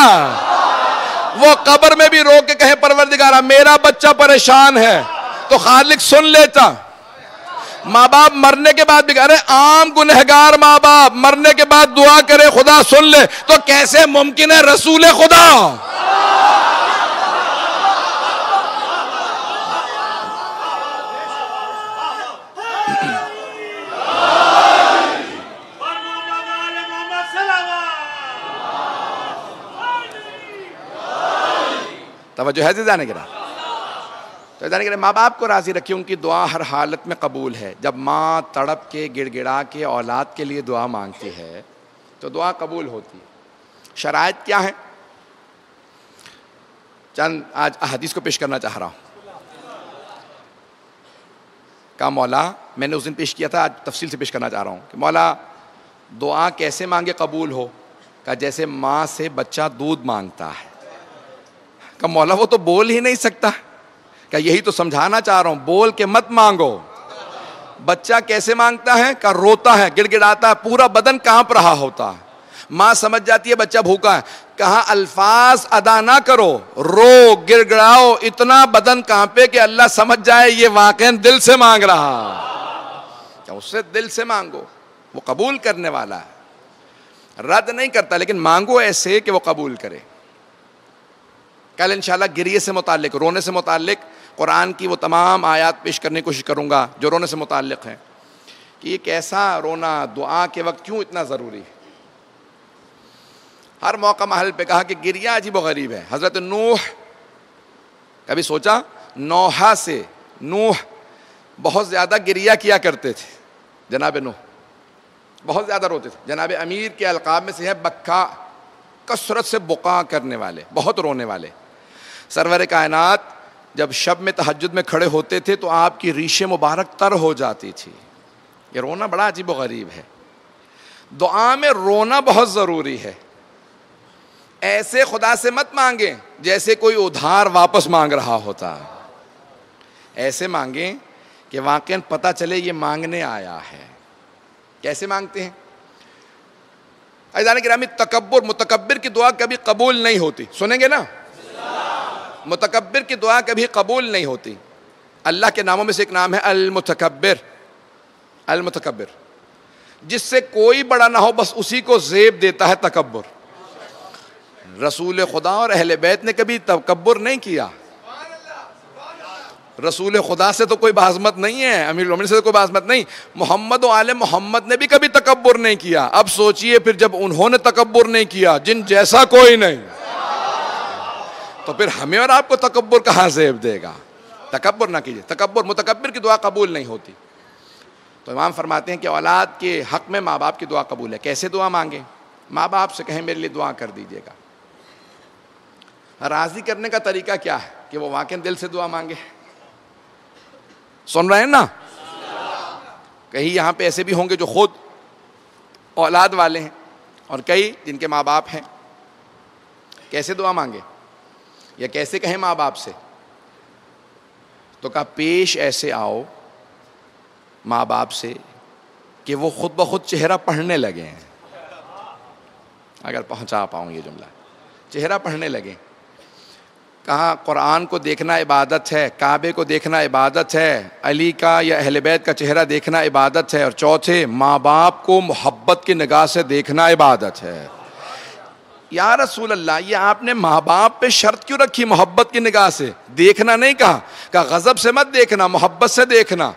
وہ قبر میں بھی رو کے کہے پروردگارا میرا بچہ پریشان ہے تو خالق سن لیتا. ماں باپ مرنے کے بعد بھی کہہ رہے, عام گنہگار ماں باپ مرنے کے بعد دعا کرے خدا سن لے, تو کیسے ممکن ہے رسول خدا. توجہ ہے جانے کے بعد تو جانے کے ماں باپ کو راضی رکھیں, ان کی دعا ہر حالت میں قبول ہے. جب ماں تڑپ کے گڑ گڑا کے اولاد کے لیے دعا مانگتی ہے تو دعا قبول ہوتی ہے. شرائط کیا ہے, چند آج احادیث کو پیش کرنا چاہ رہا ہوں. کہا مولا, میں نے اس دن پیش کیا تھا, آج تفصیل سے پیش کرنا چاہ رہا ہوں کہ مولا دعا کیسے مانگے قبول ہو. کہا جیسے ماں سے بچہ دودھ مانگتا ہے. کہ مولا وہ تو بول ہی نہیں سکتا. کہ یہی تو سمجھانا چاہ رہا ہوں, بول کے مت مانگو. بچہ کیسے مانگتا ہے, کہ روتا ہے, گڑ گڑاتا ہے, پورا بدن کانپ رہا ہوتا ہے. ماں سمجھ جاتی ہے بچہ بھوکا ہے. کہا الفاظ ادا نہ کرو, رو گڑ گڑاؤ, اتنا بدن کانپے کہ اللہ سمجھ جائے یہ واقعاً دل سے مانگ رہا. کہ اس سے دل سے مانگو, وہ قبول کرنے والا ہے, رد نہیں کرتا, لیکن مانگو ایسے کہ وہ قبول کرے. کل انشاءاللہ گریے سے متعلق، رونے سے متعلق قرآن کی وہ تمام آیات پیش کرنے کی کوشش کروں گا جو رونے سے متعلق ہیں، کہ یہ کیسا رونا دعا کے وقت کیوں اتنا ضروری ہے۔ ہر موقع محل پہ کہا کہ گریہ عجیب و غریب ہے۔ حضرت نوح، کبھی سوچا نوحہ سے نوح بہت زیادہ گریہ کیا کرتے تھے، جناب نوح بہت زیادہ روتے تھے۔ جناب امیر کے القاب میں سے ہے بکا، کثرت سے بقا کرنے والے، بہت رونے والے۔ سرور کائنات جب شب میں تہجد میں کھڑے ہوتے تھے تو آپ کی ریشیں مبارک تر ہو جاتی تھی۔ یہ رونا بڑا عجیب و غریب ہے۔ دعا میں رونا بہت ضروری ہے۔ ایسے خدا سے مت مانگیں جیسے کوئی ادھار واپس مانگ رہا ہوتا، ایسے مانگیں کہ واقعاً پتہ چلے یہ مانگنے آیا ہے۔ کیسے مانگتے ہیں؟ عزیزان گرامی، تکبر، متکبر کی دعا کبھی قبول نہیں ہوتی، سنیں گے نا؟ متکبر کی دعا کبھی قبول نہیں ہوتی۔ اللہ کے ناموں میں سے ایک نام ہے المتکبر۔ المتکبر، جس سے کوئی بڑا نہ ہو بس اسی کو زیب دیتا ہے تکبر۔ رسول خدا اور اہل بیت نے کبھی تکبر نہیں کیا۔ رسول خدا سے تو کوئی بازمت نہیں ہے، امیر المومنین سے تو کوئی بازمت نہیں، محمد و آل محمد نے بھی کبھی تکبر نہیں کیا۔ اب سوچئے پھر جب انہوں نے تکبر نہیں کیا، جن جیسا کوئی نہیں، تو پھر ہمیں اور آپ کو تکبر کہاں زیب دے گا؟ تکبر نہ کیجیے، تکبر، متکبر کی دعا قبول نہیں ہوتی۔ تو امام فرماتے ہیں کہ اولاد کے حق میں ماں باپ کی دعا قبول ہے۔ کیسے دعا مانگیں؟ ماں باپ سے کہیں میرے لیے دعا کر دیجیے گا۔ راضی کرنے کا طریقہ کیا ہے؟ کہ وہ واقعی دل سے دعا مانگے۔ سن رہے ہیں نا؟ کہیں یہاں پہ ایسے بھی ہوں گے جو خود اولاد والے ہیں اور کئی جن کے ماں باپ ہیں۔ کیسے دعا مانگے یا کیسے کہیں ماں باپ سے؟ تو کہا پیش ایسے آؤ ماں باپ سے کہ وہ خود بخود چہرہ پڑھنے لگے ہیں۔ اگر پہنچا پاؤں یہ جملہ، چہرہ پڑھنے لگے۔ کہا قرآن کو دیکھنا عبادت ہے، کعبے کو دیکھنا عبادت ہے، علی کا یا اہل بیت کا چہرہ دیکھنا عبادت ہے، اور چوتھے ماں باپ کو محبت کی نگاہ سے دیکھنا عبادت ہے۔ یا رسول اللہ، یہ آپ نے ماں باپ پہ شرط کیوں رکھی محبت کی نگاہ سے؟ دیکھنا نہیں کہا، کہا غضب سے مت دیکھنا، محبت سے دیکھنا،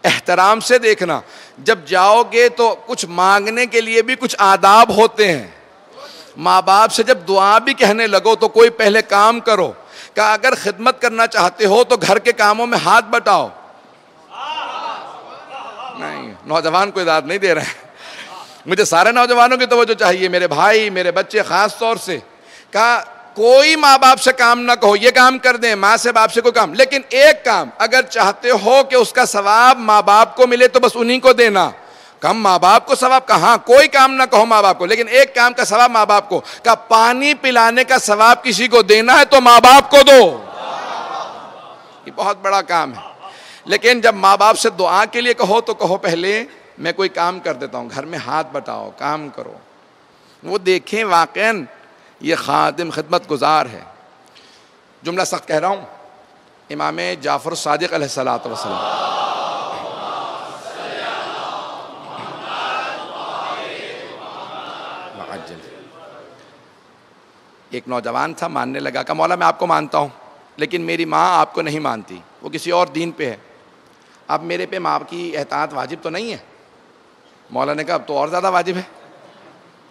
احترام سے دیکھنا۔ جب جاؤ گے تو کچھ مانگنے کے لیے بھی کچھ آداب ہوتے ہیں۔ ماں باپ سے جب دعا بھی کہنے لگو تو کوئی پہلے کام کرو۔ کہ اگر خدمت کرنا چاہتے ہو تو گھر کے کاموں میں ہاتھ بٹاؤ۔ نہیں، نوجوان کو اجازت نہیں دے رہے ہیں، مجھے سارے نوجوانوں کی توجہ چاہیے، میرے بھائی، میرے بچے خاص طور سے۔ کہا کوئی ماں باپ سے کام نہ کہو یہ کام کر دیں، ماں سے باپ سے کوئی کام، لیکن ایک کام اگر چاہتے ہو کہ اس کا ثواب ماں باپ کو ملے تو بس انہی کو دینا۔ کم ماں باپ کو ثواب کہاں، کوئی کام نہ کہو ماں باپ کو، لیکن ایک کام کا ثواب ماں باپ کو۔ کہا پانی پلانے کا ثواب کسی کو دینا ہے تو ماں باپ کو دو۔ یہ بہت بڑا کام ہے۔ لیکن جب ماں باپ سے دعا کے لیے کہو تو کہو پہلے میں کوئی کام کر دیتا ہوں، گھر میں ہاتھ بٹاؤ، کام کرو، وہ دیکھیں واقعاً یہ خادم خدمت گزار ہے۔ جملہ سخت کہہ رہا ہوں، امام جعفر الصادق علیہ الصلوۃ والسلام، ایک نوجوان تھا، ماننے لگا، کہ مولا میں آپ کو مانتا ہوں لیکن میری ماں آپ کو نہیں مانتی، وہ کسی اور دین پہ ہے، اب میرے پہ ماں کی اطاعت واجب تو نہیں ہے؟ مولا نے کہا اب تو اور زیادہ واجب ہے۔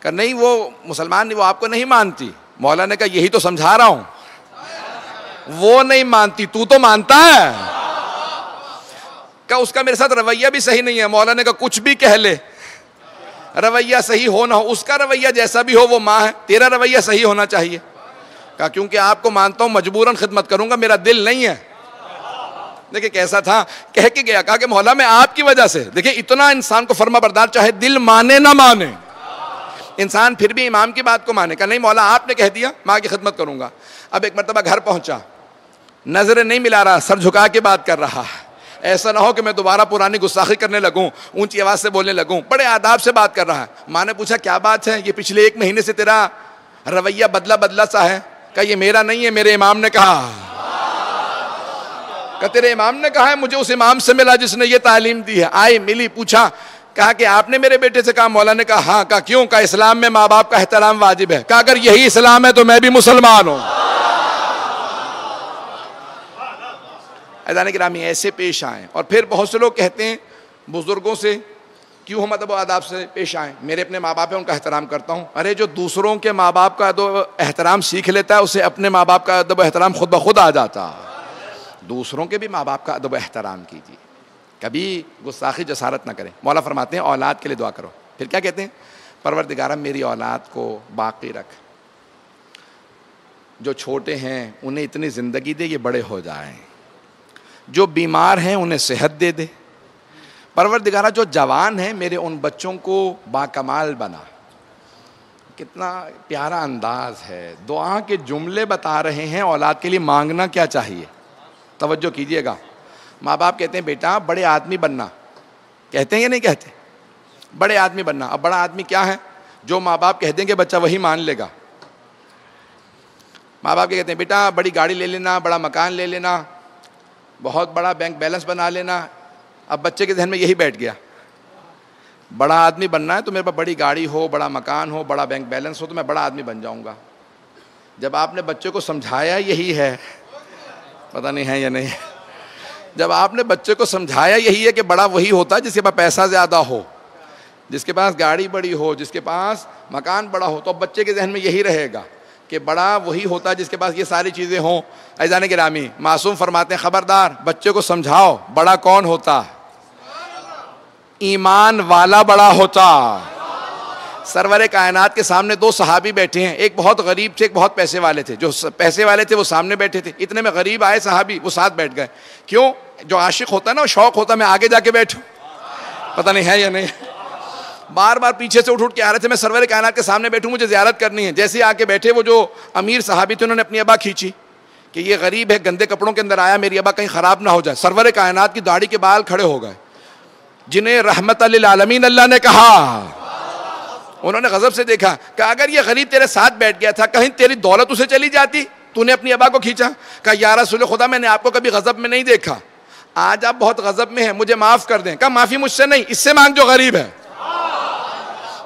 کہ نہیں وہ مسلمان نہیں، وہ آپ کو نہیں مانتی۔ مولا نے کہا یہی تو سمجھا رہا ہوں، وہ نہیں مانتی، تو تو مانتا ہے۔ کہ اس کا میرے ساتھ رویہ بھی صحیح نہیں ہے۔ مولا نے کہا کچھ بھی کہہ لے، رویہ صحیح ہو نہ ہو، اس کا رویہ جیسا بھی ہو وہ ماں ہے، تیرا رویہ صحیح ہونا چاہیے۔ کہا کیونکہ آپ کو مانتا ہوں مجبوراً خدمت کروں گا، میرا دل نہیں ہے۔ دیکھیں کیسا تھا، کہہ کے گیا، کہا کہ مولا میں آپ کی وجہ سے، دیکھیں اتنا انسان کو فرما بردار، چاہے دل مانے نہ مانے، انسان پھر بھی امام کی بات کو مانے۔ کہا نہیں مولا آپ نے کہہ دیا، ماں کی خدمت کروں گا۔ اب ایک مرتبہ گھر پہنچا، نظریں نہیں ملا رہا، سر جھکا کے بات کر رہا، ایسا نہ ہو کہ میں دوبارہ پرانی گستاخی کرنے لگوں، اونچی آواز سے بولنے لگوں، بڑے آداب سے بات کر رہا ہے۔ ماں نے پوچھا کیا بات ہے، یہ پچھلے 1 مہینے سے تیرا رویہ بدلا سا ہے؟ کہا یہ میرا نہیں ہے، میرے امام نے کہا۔ کہ تیرے امام نے کہا ہے؟ مجھے اس امام سے ملا جس نے یہ تعلیم دی ہے۔ آئی ملی، پوچھا، کہا کہ آپ نے میرے بیٹے سے کہا؟ مولا نے کہا ہاں۔ کہا کیوں؟ کہا اسلام میں ماں باپ کا احترام واجب ہے۔ کہا اگر یہی اسلام ہے تو میں بھی مسلمان ہوں۔ عزیزان گرامی ایسے پیش آئیں. اور پھر بہت سے لوگ کہتے ہیں بزرگوں سے کیوں ہم ادب و آداب سے پیش آئیں, میرے اپنے ماں باپ ہیں ان کا احترام کرتا ہوں. ارے جو دوسروں کے ماں باپ کا ادب و احترام سیکھ لیتا ہے اسے اپنے ماں باپ کا ادب و احترام خود بخود آ جاتا. دوسروں کے بھی ماں باپ کا ادب و احترام کیجیے, کبھی گستاخی جسارت نہ کریں. مولا فرماتے ہیں اولاد کے لیے دعا کرو. پھر کیا کہتے ہیں, پروردگارہ میری اولاد کو باقی رکھ, جو چھوٹے ہیں انہیں اتنی زندگی دے یہ بڑے ہو جائیں, جو بیمار ہیں انہیں صحت دے دے. پروردگارہ جو جوان ہیں میرے ان بچوں کو باکمال بنا. کتنا پیارا انداز ہے, دعا کے جملے بتا رہے ہیں اولاد کے لیے مانگنا کیا چاہیے. توجہ کیجئے گا. ماں باپ کہتے ہیں بیٹا بڑے آدمی بننا, کہتے ہیں یا نہیں کہتے, بڑے آدمی بننا. اب بڑا آدمی کیا ہے, جو ماں باپ کہہ دیں گے بچہ وہی مان لے گا. ماں باپ کہتے ہیں بیٹا بڑی گاڑی لے لینا, بڑا مکان لے لینا, بہت بڑا بینک بیلنس بنا لینا. اب بچے کے ذہن میں یہی بیٹھ گیا, بڑا آدمی بننا ہے تو میرے پاس بڑی گاڑی ہو, بڑا مکان ہو, بڑا بینک بیلنس ہو تو میں بڑا آدمی بن جاؤں گا. جب آپ نے بچے کو سمجھایا یہی ہے, پتہ نہیں ہے یا نہیں, جب آپ نے بچے کو سمجھایا یہی ہے کہ بڑا وہی ہوتا ہے جس کے پاس پیسہ زیادہ ہو, جس کے پاس گاڑی بڑی ہو, جس کے پاس مکان بڑا ہو, تو اب بچے کے ذہن میں یہی رہے گا کہ بڑا وہی ہوتا ہے جس کے پاس یہ ساری چیزیں ہوں. عزیزان گرامی معصوم فرماتے ہیں خبردار بچے کو سمجھاؤ بڑا کون ہوتا, ایمان والا بڑا ہوتا. سرور کائنات کے سامنے دو صحابی بیٹھے ہیں, ایک بہت غریب تھے, ایک بہت پیسے والے تھے. جو پیسے والے تھے وہ سامنے بیٹھے تھے, اتنے میں غریب آئے صحابی, وہ ساتھ بیٹھ گئے. کیوں, جو عاشق ہوتا ہے نا شوق ہوتا ہے میں آگے جا کے بیٹھوں, پتہ نہیں ہے یا نہیں. بار بار پیچھے سے اٹھ کے آ رہے تھے, میں سرور کائنات کے سامنے بیٹھوں, مجھے زیارت کرنی ہے. جیسے ہی آ کے بیٹھے وہ جو امیر صحابی تھے انہوں نے اپنی ابا کھینچی کہ یہ غریب ہے, گندے کپڑوں کے اندر آیا, میری ابا کہیں خراب نہ ہو جائے. سرور کائنات کی داڑھی کے بال کھڑے ہو گئے, جنہیں رحمت للعالمین اللہ نے کہا. انہوں نے غضب سے دیکھا کہ اگر یہ غریب تیرے ساتھ بیٹھ گیا تھا کہیں تیری دولت اسے چلی جاتی, تو نے اپنی ابا کو کھینچا. کہا یا رسول خدا میں نے آپ کو کبھی غضب میں نہیں دیکھا, آج آپ بہت غضب میں ہیں, مجھے معاف کر دیں. کہا معافی مجھ سے نہیں, اس سے مانگ جو غریب ہے.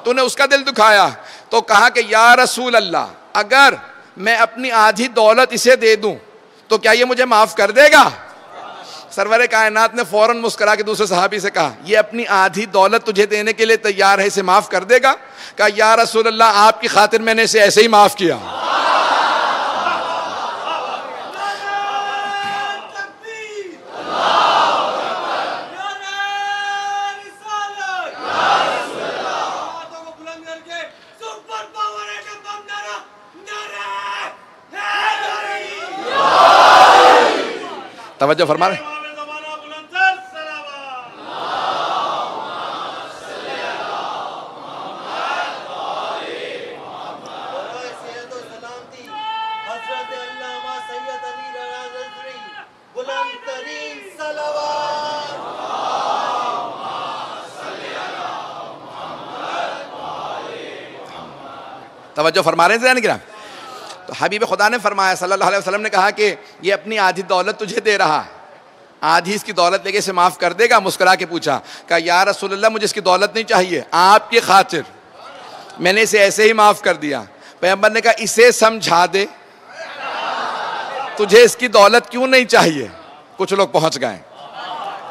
تو نے اس کا دل دکھایا تو کہا کہ یا رسول اللہ اگر میں اپنی آدھی دولت اسے دے دوں تو کیا یہ مجھے معاف کر دے گا. سرور کائنات نے فوراً مسکرا کے دوسرے صحابی سے کہا یہ اپنی آدھی دولت تجھے دینے کے لیے تیار ہے, اسے معاف کر دے گا. کہا یا رسول اللہ آپ کی خاطر میں نے اسے ایسے ہی معاف کیا. توجہ فرما رہے ہیں. توجہ فرما رہے ہیں ذہن گرام. تو حبیب خدا نے فرمایا صلی اللہ علیہ وسلم نے کہا کہ یہ اپنی آدھی دولت تجھے دے رہا ہے, آدھی اس کی دولت لے کے اسے معاف کر دے گا. مسکرا کے پوچھا, کہا یا رسول اللہ مجھے اس کی دولت نہیں چاہیے, آپ کی خاطر میں نے اسے ایسے ہی معاف کر دیا. پیغمبر نے کہا اسے سمجھا دے تجھے اس کی دولت کیوں نہیں چاہیے. کچھ لوگ پہنچ گئے,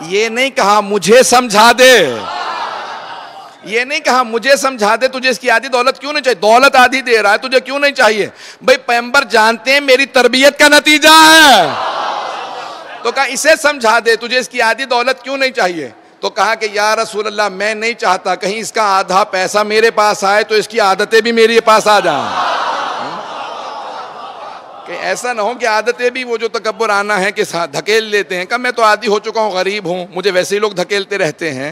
یہ نہیں کہا مجھے سمجھا دے, یہ نہیں کہا مجھے سمجھا دے تجھے اس کی آدھی دولت کیوں نہیں چاہیے, دولت آدھی دے رہا ہے تجھے کیوں نہیں چاہیے. بھئی پیغمبر جانتے ہیں میری تربیت کا نتیجہ ہے, تو کہا اسے سمجھا دے تجھے اس کی آدھی دولت کیوں نہیں چاہیے. تو کہا کہ یا رسول اللہ میں نہیں چاہتا کہیں اس کا آدھا پیسہ میرے پاس آئے تو اس کی عادتیں بھی میرے پاس آ جائیں, کہ ایسا نہ ہو کہ عادتیں بھی وہ جو تکبر آنا ہے کہ دھکیل لیتے ہیں. کہ میں تو عادی ہو چکا ہوں, غریب ہوں, مجھے ویسے ہی لوگ دھکیلتے رہتے ہیں,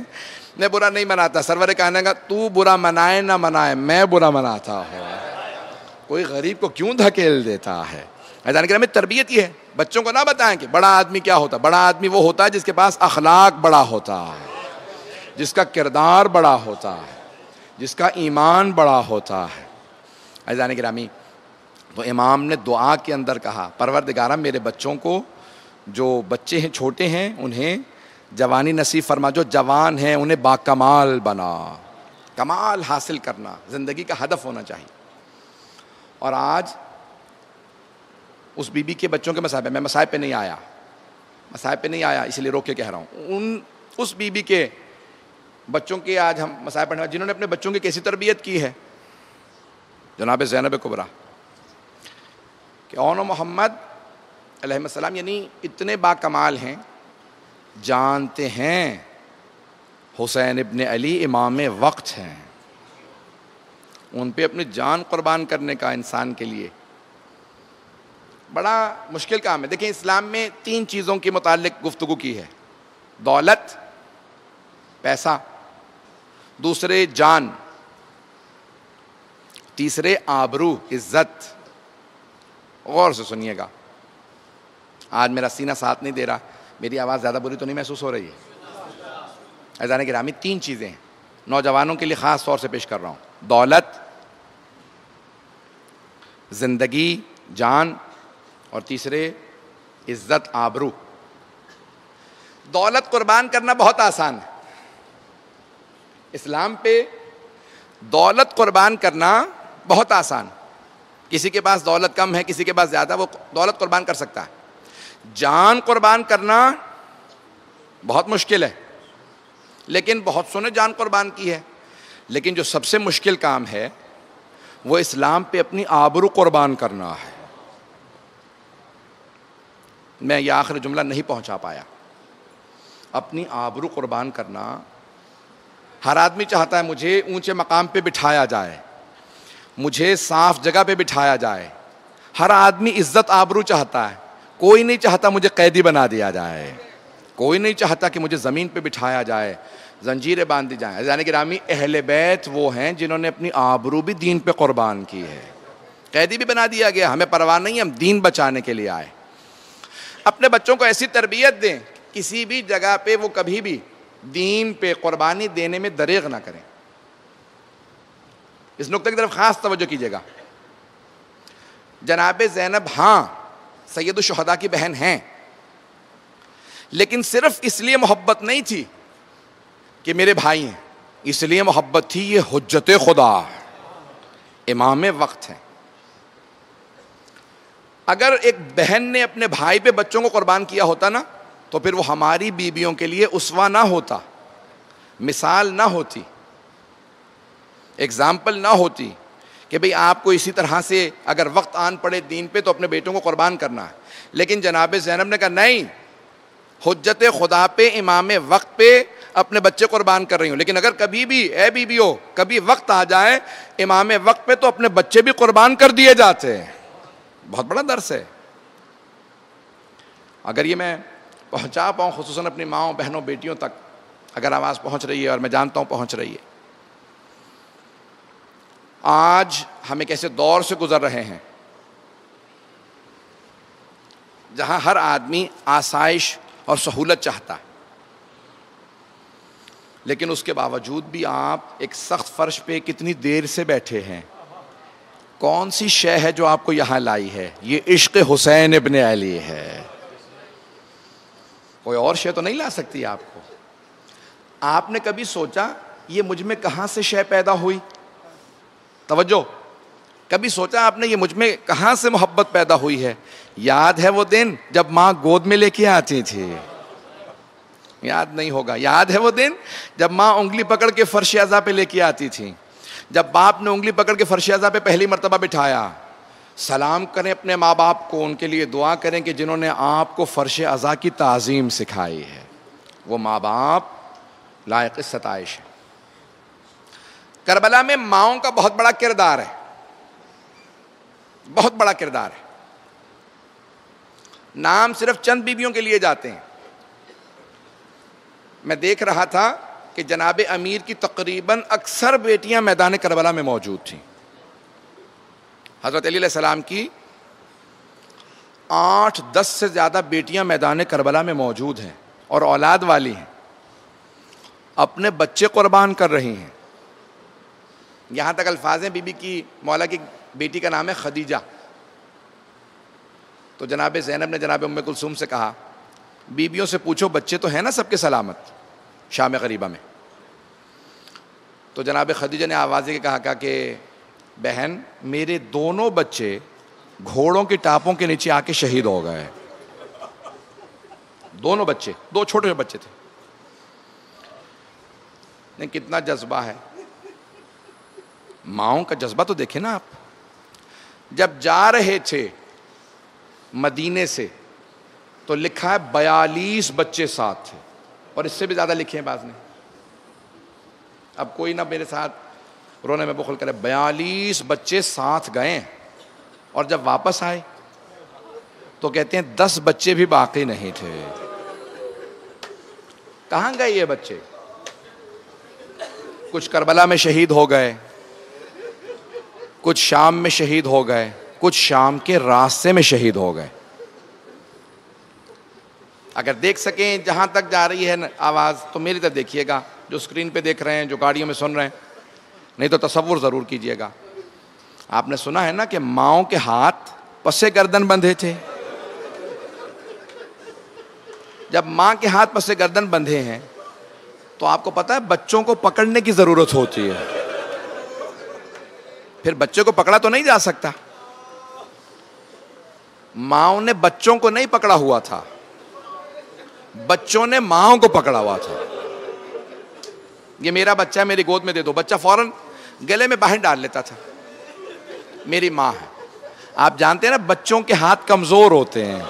میں برا نہیں مناتا. سرور کہنے کا تو برا منائے نہ منائے میں برا مناتا ہوں, کوئی غریب کو کیوں دھکیل دیتا ہے. ایسا کہ ہمیں تربیت یہ ہے, بچوں کو نہ بتائیں کہ بڑا آدمی کیا ہوتا. بڑا آدمی وہ ہوتا ہے جس کے پاس اخلاق بڑا ہوتا ہے, جس کا کردار بڑا ہوتا ہے, جس کا ایمان بڑا ہوتا ہے. ایسا گرامی تو امام نے دعا کے اندر کہا پروردگارہ میرے بچوں کو, جو بچے ہیں چھوٹے ہیں انہیں جوانی نصیب فرما, جو جوان ہیں انہیں باکمال بنا. کمال حاصل کرنا زندگی کا ہدف ہونا چاہیے. اور آج اس بی بی کے بچوں کے مصائب, میں مصائب پہ نہیں آیا, مصائب پہ نہیں آیا اس لیے روک کے کہہ رہا ہوں. اس بی بی کے بچوں کے آج ہم مصائب پڑھنے جنہوں نے اپنے بچوں کی کیسی تربیت کی ہے, جناب زینب کبریٰ کہ اون محمد علیہ السلام یعنی اتنے با کمال ہیں, جانتے ہیں حسین ابن علی امام وقت ہیں, ان پہ اپنی جان قربان کرنے کا انسان کے لیے بڑا مشکل کام ہے. دیکھیں اسلام میں 3 چیزوں کے متعلق گفتگو کی ہے, دولت, پیسہ, دوسرے جان, تیسرے آبرو, عزت. غور سے سنیے گا, آج میرا سینہ ساتھ نہیں دے رہا, میری آواز زیادہ بری تو نہیں محسوس ہو رہی ہے؟ عزیزان گرامی 3 چیزیں ہیں, نوجوانوں کے لیے خاص طور سے پیش کر رہا ہوں, دولت, زندگی, جان, اور تیسرے عزت, آبرو. دولت قربان کرنا بہت آسان ہے. اسلام پہ دولت قربان کرنا بہت آسان. کسی کے پاس دولت کم ہے, کسی کے پاس زیادہ, وہ دولت قربان کر سکتا ہے. جان قربان کرنا بہت مشکل ہے, لیکن بہت سو نے جان قربان کی ہے. لیکن جو سب سے مشکل کام ہے وہ اسلام پہ اپنی آبرو قربان کرنا ہے. میں یہ آخر جملہ نہیں پہنچا پایا. اپنی آبرو قربان کرنا, ہر آدمی چاہتا ہے مجھے اونچے مقام پہ بٹھایا جائے, مجھے صاف جگہ پہ بٹھایا جائے. ہر آدمی عزت آبرو چاہتا ہے. کوئی نہیں چاہتا مجھے قیدی بنا دیا جائے, کوئی نہیں چاہتا کہ مجھے زمین پہ بٹھایا جائے, زنجیریں باندھ دی جائیں. یعنی گرامی اہل بیت وہ ہیں جنہوں نے اپنی آبرو بھی دین پہ قربان کی ہے. قیدی بھی بنا دیا گیا, ہمیں پرواہ نہیں, ہم دین بچانے کے لیے آئے. اپنے بچوں کو ایسی تربیت دیں, کسی بھی جگہ پہ وہ کبھی بھی دین پہ قربانی دینے میں دریغ نہ کریں. اس نقطے کی طرف خاص توجہ کیجیے گا. جناب زینب ہاں سید الشہداء کی بہن ہیں, لیکن صرف اس لیے محبت نہیں تھی کہ میرے بھائی ہیں, اس لیے محبت تھی یہ حجت خدا, امام وقت ہیں. اگر ایک بہن نے اپنے بھائی پہ بچوں کو قربان کیا ہوتا نا, تو پھر وہ ہماری بیویوں کے لیے اسوہ نہ ہوتا, مثال نہ ہوتی, ایگزامپل نہ ہوتی کہ بھئی آپ کو اسی طرح سے اگر وقت آن پڑے دین پہ تو اپنے بیٹوں کو قربان کرنا ہے. لیکن جناب زینب نے کہا نہیں, حجت خدا پہ, امام وقت پہ اپنے بچے قربان کر رہی ہوں, لیکن اگر کبھی بھی اے بیویو کبھی وقت آ جائے امام وقت پہ تو اپنے بچے بھی قربان کر دیے جاتے ہیں. بہت بڑا درس ہے. اگر یہ میں پہنچا پاؤں خصوصاً اپنی ماؤں, بہنوں, بیٹیوں تک, اگر آواز پہنچ رہی ہے, اور میں جانتا ہوں پہنچ رہی ہے. آج ہم ایک ایسے دور سے گزر رہے ہیں جہاں ہر آدمی آسائش اور سہولت چاہتا ہے, لیکن اس کے باوجود بھی آپ ایک سخت فرش پہ کتنی دیر سے بیٹھے ہیں. کون سی شے ہے جو آپ کو یہاں لائی ہے؟ یہ عشق حسین ابن علی ہے. کوئی اور شے تو نہیں لا سکتی آپ کو. آپ نے کبھی سوچا یہ مجھ میں کہاں سے شے پیدا ہوئی؟ توجہ, کبھی سوچا آپ نے یہ مجھ میں کہاں سے محبت پیدا ہوئی ہے؟ یاد ہے وہ دن جب ماں گود میں لے کے آتی تھی؟ یاد نہیں ہوگا. یاد ہے وہ دن جب ماں انگلی پکڑ کے فرش عزا پہ لے کے آتی تھی, جب باپ نے انگلی پکڑ کے فرش عزا پہ پہلی مرتبہ بٹھایا. سلام کریں اپنے ماں باپ کو, ان کے لیے دعا کریں کہ جنہوں نے آپ کو فرش عزا کی تعظیم سکھائی ہے. وہ ماں باپ لائق ستائش ہے. کربلا میں ماؤں کا بہت بڑا کردار ہے, بہت بڑا کردار ہے. نام صرف چند بیویوں کے لیے جاتے ہیں. میں دیکھ رہا تھا کہ جناب امیر کی تقریباً اکثر بیٹیاں میدان کربلا میں موجود تھیں. حضرت علی علیہ السلام کی 8-10 سے زیادہ بیٹیاں میدان کربلا میں موجود ہیں اور اولاد والی ہیں, اپنے بچے قربان کر رہی ہیں. یہاں تک الفاظ ہیں, بی بی کی مولا کی بیٹی کا نام ہے خدیجہ. تو جناب زینب نے جناب ام کلثوم سے کہا بیبیوں سے پوچھو بچے تو ہیں نا سب کے سلامت شام غریبہ میں؟ تو جناب خدیجہ نے آوازے کے کہا کہ بہن میرے دونوں بچے گھوڑوں کی ٹاپوں کے نیچے آ کے شہید ہو گئے. دونوں بچے، دو چھوٹے بچے تھے. نہیں کتنا جذبہ ہے، ماؤں کا جذبہ تو دیکھیں نا آپ. جب جا رہے تھے مدینے سے تو لکھا ہے 42 بچے ساتھ تھے، اور اس سے بھی زیادہ لکھے ہیں بعض نے. اب کوئی نہ میرے ساتھ رونے میں بخل کرے، 42 بچے ساتھ گئے، اور جب واپس آئے تو کہتے ہیں 10 بچے بھی باقی نہیں تھے. کہاں گئے یہ بچے؟ کچھ کربلا میں شہید ہو گئے، کچھ شام میں شہید ہو گئے، کچھ شام کے راستے میں شہید ہو گئے. اگر دیکھ سکیں جہاں تک جا رہی ہے آواز تو میری طرف دیکھیے گا، جو اسکرین پہ دیکھ رہے ہیں، جو گاڑیوں میں سن رہے ہیں، نہیں تو تصور ضرور کیجئے گا. آپ نے سنا ہے نا کہ ماؤں کے ہاتھ پسے گردن بندھے تھے. جب ماں کے ہاتھ پسے گردن بندھے ہیں تو آپ کو پتا ہے بچوں کو پکڑنے کی ضرورت ہوتی ہے. پھر بچے کو پکڑا تو نہیں جا سکتا. ماؤں نے بچوں کو نہیں پکڑا ہوا تھا، بچوں نے ماؤں کو پکڑا ہوا تھا. یہ میرا بچہ ہے، میری گود میں دے دو. بچہ فوراً گلے میں باہر ڈال لیتا تھا، میری ماں ہے. آپ جانتے ہیں نا بچوں کے ہاتھ کمزور ہوتے ہیں.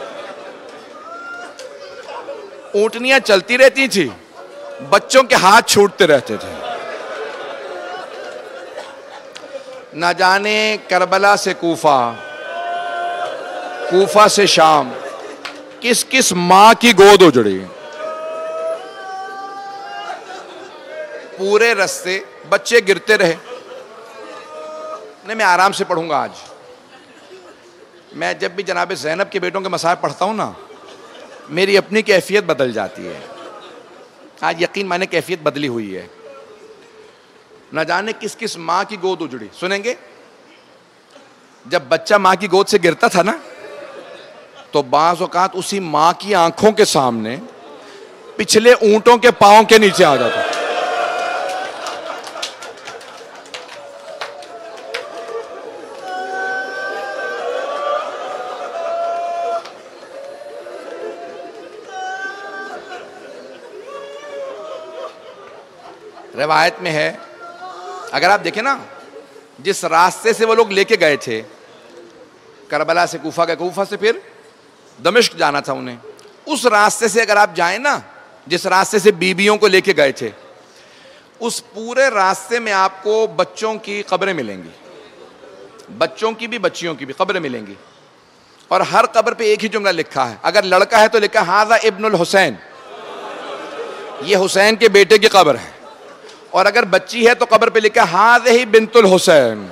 اونٹنیاں چلتی رہتی تھی، بچوں کے ہاتھ چھوٹتے رہتے تھے. نہ جانے کربلا سے کوفہ، کوفہ سے شام، کس کس ماں کی گود اجڑی. پورے رستے بچے گرتے رہے. نہیں میں آرام سے پڑھوں گا آج. میں جب بھی جناب زینب کے بیٹوں کے مصائب پڑھتا ہوں نا، میری اپنی کیفیت بدل جاتی ہے. آج یقین مانے کیفیت بدلی ہوئی ہے. نہ جانے کس کس ماں کی گود اجڑی. سنیں گے جب بچہ ماں کی گود سے گرتا تھا نا تو بعض اوقات اسی ماں کی آنکھوں کے سامنے پچھلے اونٹوں کے پاؤں کے نیچے آ جاتا. روایت میں ہے، اگر آپ دیکھیں نا جس راستے سے وہ لوگ لے کے گئے تھے، کربلا سے کوفہ گئے، کوفہ سے پھر دمشق جانا تھا انہیں. اس راستے سے اگر آپ جائیں نا، جس راستے سے بیویوں کو لے کے گئے تھے، اس پورے راستے میں آپ کو بچوں کی قبریں ملیں گی. بچوں کی بھی بچیوں کی بھی قبریں ملیں گی. اور ہر قبر پہ ایک ہی جملہ لکھا ہے. اگر لڑکا ہے تو لکھا ہے ھذا ابن الحسین، یہ حسین کے بیٹے کی قبر ہے. اور اگر بچی ہے تو قبر پہ لکھا ھذہ بنت الحسین،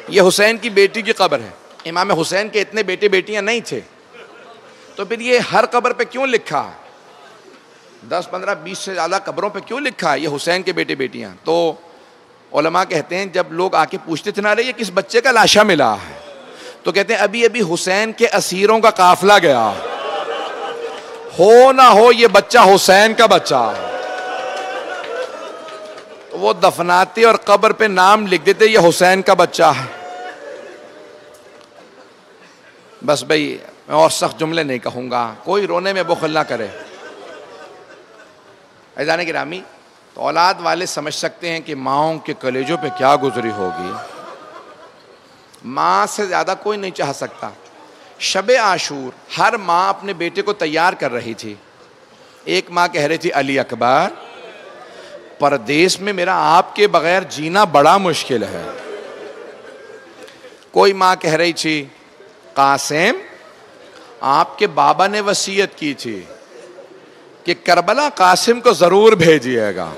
یہ حسین کی بیٹی کی قبر ہے. امام حسین کے اتنے بیٹے بیٹیاں نہیں تھے، تو پھر یہ ہر قبر پہ کیوں لکھا ہے؟ 10 15 20 سے زیادہ قبروں پہ کیوں لکھا ہے یہ حسین کے بیٹے بیٹیاں؟ تو علماء کہتے ہیں جب لوگ آ کے پوچھتے تھے نا یہ کس بچے کا لاشا ملا ہے، تو کہتے ہیں ابھی ابھی حسین کے اسیروں کا قافلہ گیا، ہو نہ ہو یہ بچہ حسین کا بچہ. وہ دفناتے اور قبر پہ نام لکھ دیتے یہ حسین کا بچہ ہے. بس بھئی میں اور سخت جملے نہیں کہوں گا، کوئی رونے میں بخل نہ کرے. عزیزان گرامی، تو اولاد والے سمجھ سکتے ہیں کہ ماؤں کے کلیجوں پہ کیا گزری ہوگی. ماں سے زیادہ کوئی نہیں چاہ سکتا. شب عاشور ہر ماں اپنے بیٹے کو تیار کر رہی تھی. ایک ماں کہہ رہی تھی علی اکبر، پردیس میں میرا آپ کے بغیر جینا بڑا مشکل ہے. کوئی ماں کہہ رہی تھی قاسم، آپ کے بابا نے وصیت کی تھی کہ کربلا قاسم کو ضرور بھیجیے گا.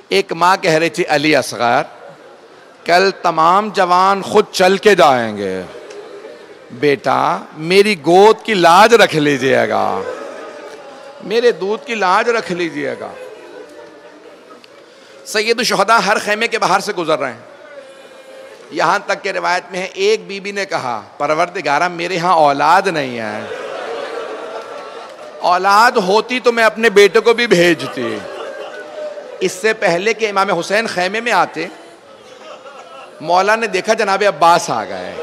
ایک ماں کہہ رہی تھی علی اصغر، کل تمام جوان خود چل کے جائیں گے، بیٹا میری گود کی لاج رکھ لیجیے گا، میرے دودھ کی لاج رکھ لیجیے گا. سید الشہداء ہر خیمے کے باہر سے گزر رہے ہیں. یہاں تک کہ روایت میں ہے ایک بی بی نے کہا پروردگارہ میرے ہاں اولاد نہیں ہے، اولاد ہوتی تو میں اپنے بیٹے کو بھی بھیجتی. اس سے پہلے کہ امام حسین خیمے میں آتے، مولا نے دیکھا جناب عباس آ گئے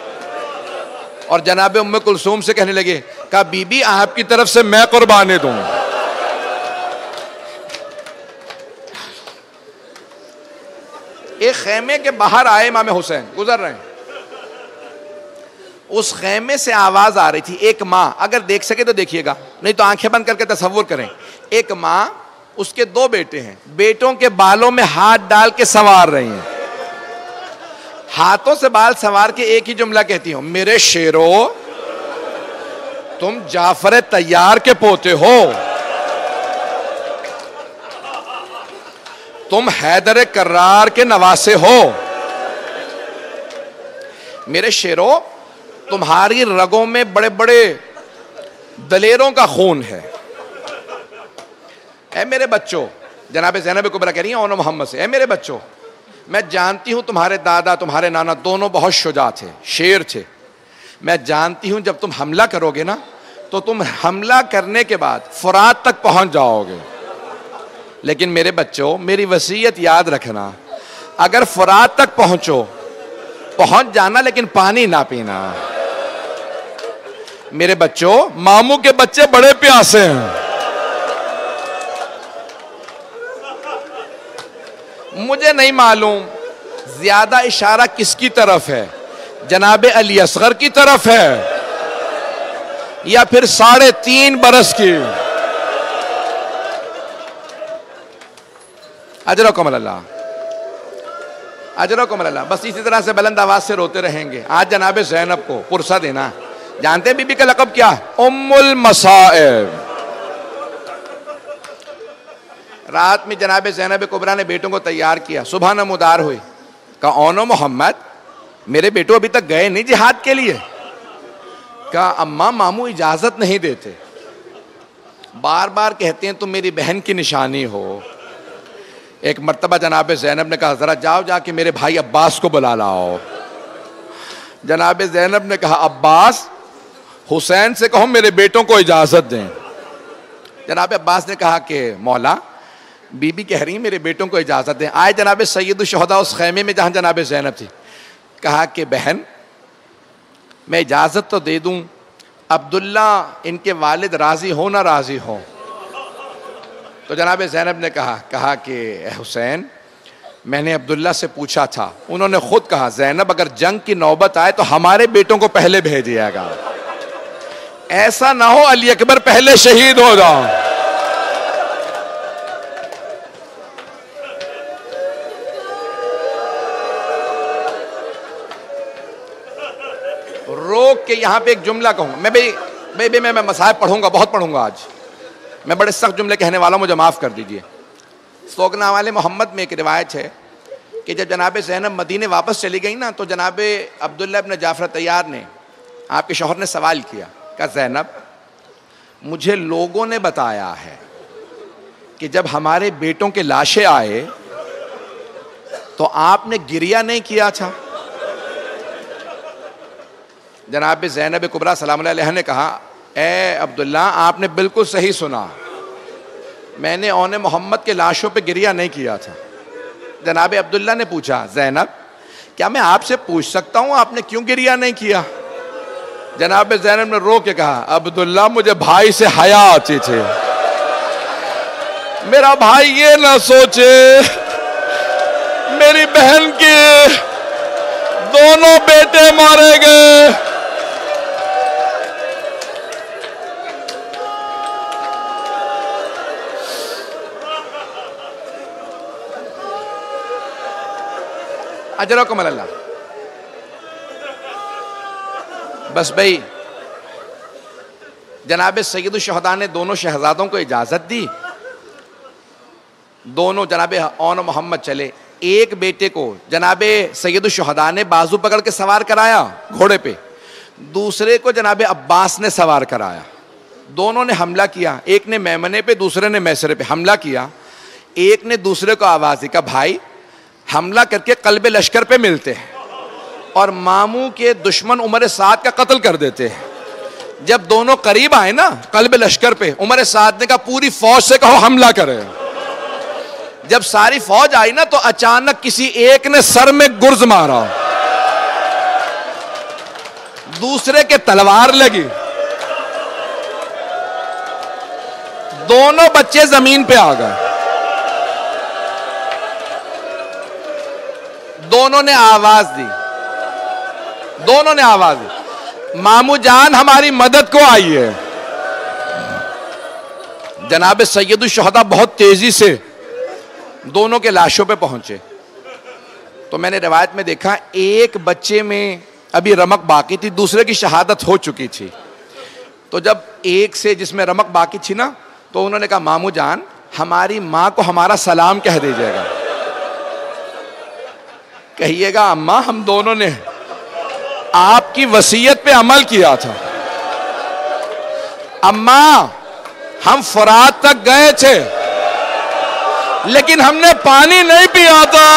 اور جناب ام کلثوم سے کہنے لگے کہا بی بی آپ کی طرف سے میں قربانی دوں. ایک خیمے کے باہر آئے امام حسین گزر رہے ہیں, اس خیمے سے آواز آ رہی تھی. ایک ماں, اگر دیکھ سکے تو دیکھیے گا, نہیں تو آنکھیں بند کر کے تصور کریں. ایک ماں, اس کے 2 بیٹے ہیں, بیٹوں کے بالوں میں ہاتھ ڈال کے سنوار رہی ہیں. ہاتھوں سے بال سنوار کے ایک ہی جملہ کہتی ہوں, میرے شیرو تم جعفر طیار کے پوتے ہو, تم حیدر کرار کے نواسے ہو, میرے شیرو تمہاری رگوں میں بڑے بڑے دلیروں کا خون ہے. اے میرے بچوں, جناب زینب کبریٰ کہہ رہی ہیں اون محمد سے, اے میرے بچوں میں جانتی ہوں تمہارے دادا تمہارے نانا دونوں بہت شجاع تھے, شیر تھے. میں جانتی ہوں جب تم حملہ کرو گے نا تو تم حملہ کرنے کے بعد فرات تک پہنچ جاؤ گے, لیکن میرے بچوں میری وصیت یاد رکھنا, اگر فرات تک پہنچ جانا لیکن پانی نہ پینا. میرے بچوں ماموں کے بچے بڑے پیاسے ہیں, مجھے نہیں معلوم زیادہ اشارہ کس کی طرف ہے, جناب علی اصغر کی طرف ہے یا پھر 3.5 برس کی. اجرکم اللہ, اجرکم اللہ. بس اسی طرح سے بلند آواز سے روتے رہیں گے. آج جناب زینب کو پرسہ دینا. جانتے ہیں بی بی کا لقب کیا ہے؟ ام المصائب. رات میں جناب زینب کبریٰ نے بیٹوں کو تیار کیا, صبح نمودار ہوئی. کہا اونو محمد میرے بیٹوں ابھی تک گئے نہیں جہاد کے لیے. کہا اماں ماموں اجازت نہیں دیتے, بار بار کہتے ہیں تم میری بہن کی نشانی ہو. ایک مرتبہ جناب زینب نے کہا ذرا جاؤ جا کے میرے بھائی عباس کو بلا لاؤ. جناب زینب نے کہا عباس حسین سے کہو میرے بیٹوں کو اجازت دیں. جناب عباس نے کہا کہ مولا بی بی کہہ رہی ہیں میرے بیٹوں کو اجازت دیں. آئے جناب سید الشہداء اس خیمے میں جہاں جناب زینب تھی. کہا کہ بہن میں اجازت تو دے دوں, عبداللہ ان کے والد راضی ہو نہ راضی ہو. تو جناب زینب نے کہا کہ اے حسین میں نے عبداللہ سے پوچھا تھا, انہوں نے خود کہا زینب اگر جنگ کی نوبت آئے تو ہمارے بیٹوں کو پہلے بھیجیے گا, ایسا نہ ہو علی اکبر پہلے شہید ہو جاؤ. روک کے یہاں پہ ایک جملہ کہوں میں مصائب پڑھوں گا, بہت پڑھوں گا آج. میں بڑے سخت جملے کہنے والا ہوں, مجھے معاف کر دیجئے. سوگنا والے محمد میں ایک روایت ہے کہ جب جناب زینب مدینے واپس چلی گئی نا تو جناب عبداللہ ابن جعفر طیار نے, آپ کے شوہر نے سوال کیا, کہا زینب مجھے لوگوں نے بتایا ہے کہ جب ہمارے بیٹوں کے لاشیں آئے تو آپ نے گریہ نہیں کیا تھا. جناب زینب کبریٰ سلام اللہ علیہ نے کہا اے عبداللہ آپ نے بالکل صحیح سنا, میں نے اون محمد کے لاشوں پہ گریہ نہیں کیا تھا. جناب عبداللہ نے پوچھا زینب کیا میں آپ سے پوچھ سکتا ہوں آپ نے کیوں گریہ نہیں کیا؟ جناب زینب نے رو کے کہا عبداللہ مجھے بھائی سے حیا آتی تھی, میرا بھائی یہ نہ سوچے میری بہن کے دونوں بیٹے مارے گئے. اجرکم اللہ. بس بھئی جناب سید الشہداء نے دونوں شہزادوں کو اجازت دی, دونوں جناب اون محمد چلے. ایک بیٹے کو جناب سید الشہداء نے بازو پکڑ کے سوار کرایا گھوڑے پہ, دوسرے کو جناب عباس نے سوار کرایا. دونوں نے حملہ کیا, ایک نے میمنے پہ دوسرے نے میسرے پہ حملہ کیا. ایک نے دوسرے کو آواز دی, کہا بھائی حملہ کر کے قلب لشکر پہ ملتے ہیں اور ماموں کے دشمن عمر سعد کا قتل کر دیتے ہیں. جب دونوں قریب آئے نا قلب لشکر پہ, عمر سعد نے کہا پوری فوج سے کہو حملہ کرے. جب ساری فوج آئی نا تو اچانک کسی ایک نے سر میں گرز مارا, دوسرے کے تلوار لگی, دونوں بچے زمین پہ آ گئے. دونوں نے آواز دی, دونوں نے آواز دی, مامو جان ہماری مدد کو آئی ہے. جناب سید الشہداء بہت تیزی سے دونوں کے لاشوں پہ پہنچے. تو میں نے روایت میں دیکھا ایک بچے میں ابھی رمق باقی تھی, دوسرے کی شہادت ہو چکی تھی. تو جب ایک سے جس میں رمق باقی تھی نا, تو انہوں نے کہا مامو جان ہماری ماں کو ہمارا سلام کہہ دیجیے گا, کہیے گا اماں ہم دونوں نے آپ کی وصیت پہ عمل کیا تھا. اماں ہم فرات تک گئے تھے لیکن ہم نے پانی نہیں پیا تھا.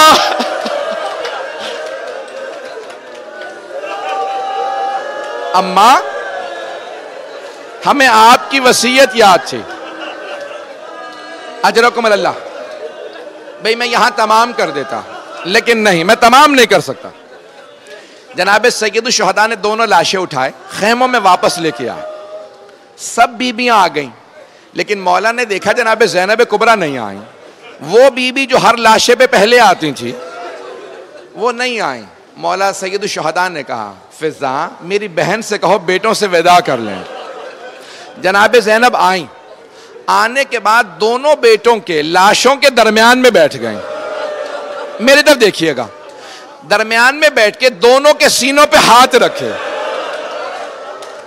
اماں ہمیں آپ کی وصیت یاد تھی. اجرکم اللہ. بھئی میں یہاں تمام کر دیتا لیکن نہیں, میں تمام نہیں کر سکتا. جناب سید الشہداء نے دونوں لاشیں اٹھائے, خیموں میں واپس لے کے آئے. سب بیبیاں آ گئیں لیکن مولا نے دیکھا جناب زینب کبریٰ نہیں آئیں. وہ بیوی جو ہر لاشے پہ پہلے آتی تھی وہ نہیں آئیں. مولا سید الشہداء نے کہا فضا میری بہن سے کہو بیٹوں سے وداع کر لیں. جناب زینب آئیں. آنے کے بعد دونوں بیٹوں کے لاشوں کے درمیان میں بیٹھ گئیں. میری طرف دیکھیے گا, درمیان میں بیٹھ کے دونوں کے سینوں پہ ہاتھ رکھے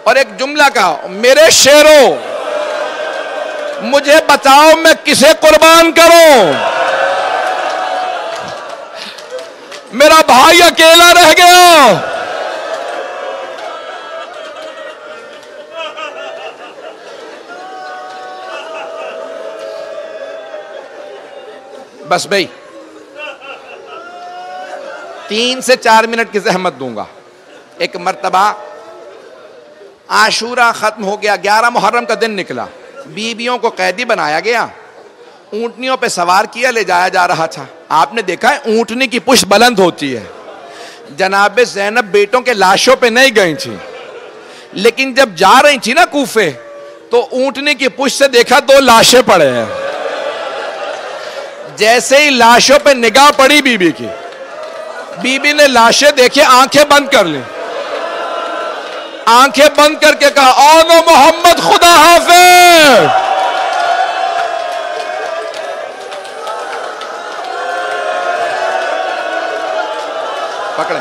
اور ایک جملہ کہا, میرے شیروں مجھے بتاؤ میں کسے قربان کروں, میرا بھائی اکیلا رہ گیا. بس بھائی 3 سے 4 منٹ کی زحمت دوں گا. ایک مرتبہ عاشورہ ختم ہو گیا, 11 محرم کا دن نکلا, بیویوں کو قیدی بنایا گیا, اونٹنیوں پہ سوار کیا لے جایا جا رہا تھا. آپ نے دیکھا ہے اونٹنی کی پشت بلند ہوتی ہے. جناب زینب بیٹوں کے لاشوں پہ نہیں گئی تھی لیکن جب جا رہی تھی نا کوفے تو اونٹنی کی پشت سے دیکھا 2 لاشیں پڑے ہیں. جیسے ہی لاشوں پہ نگاہ پڑی بیوی کی, بیوی نے لاشیں دیکھے آنکھیں بند کر لی. آنکھیں بند کر کے کہا آنو محمد خدا حافظ. پکڑیں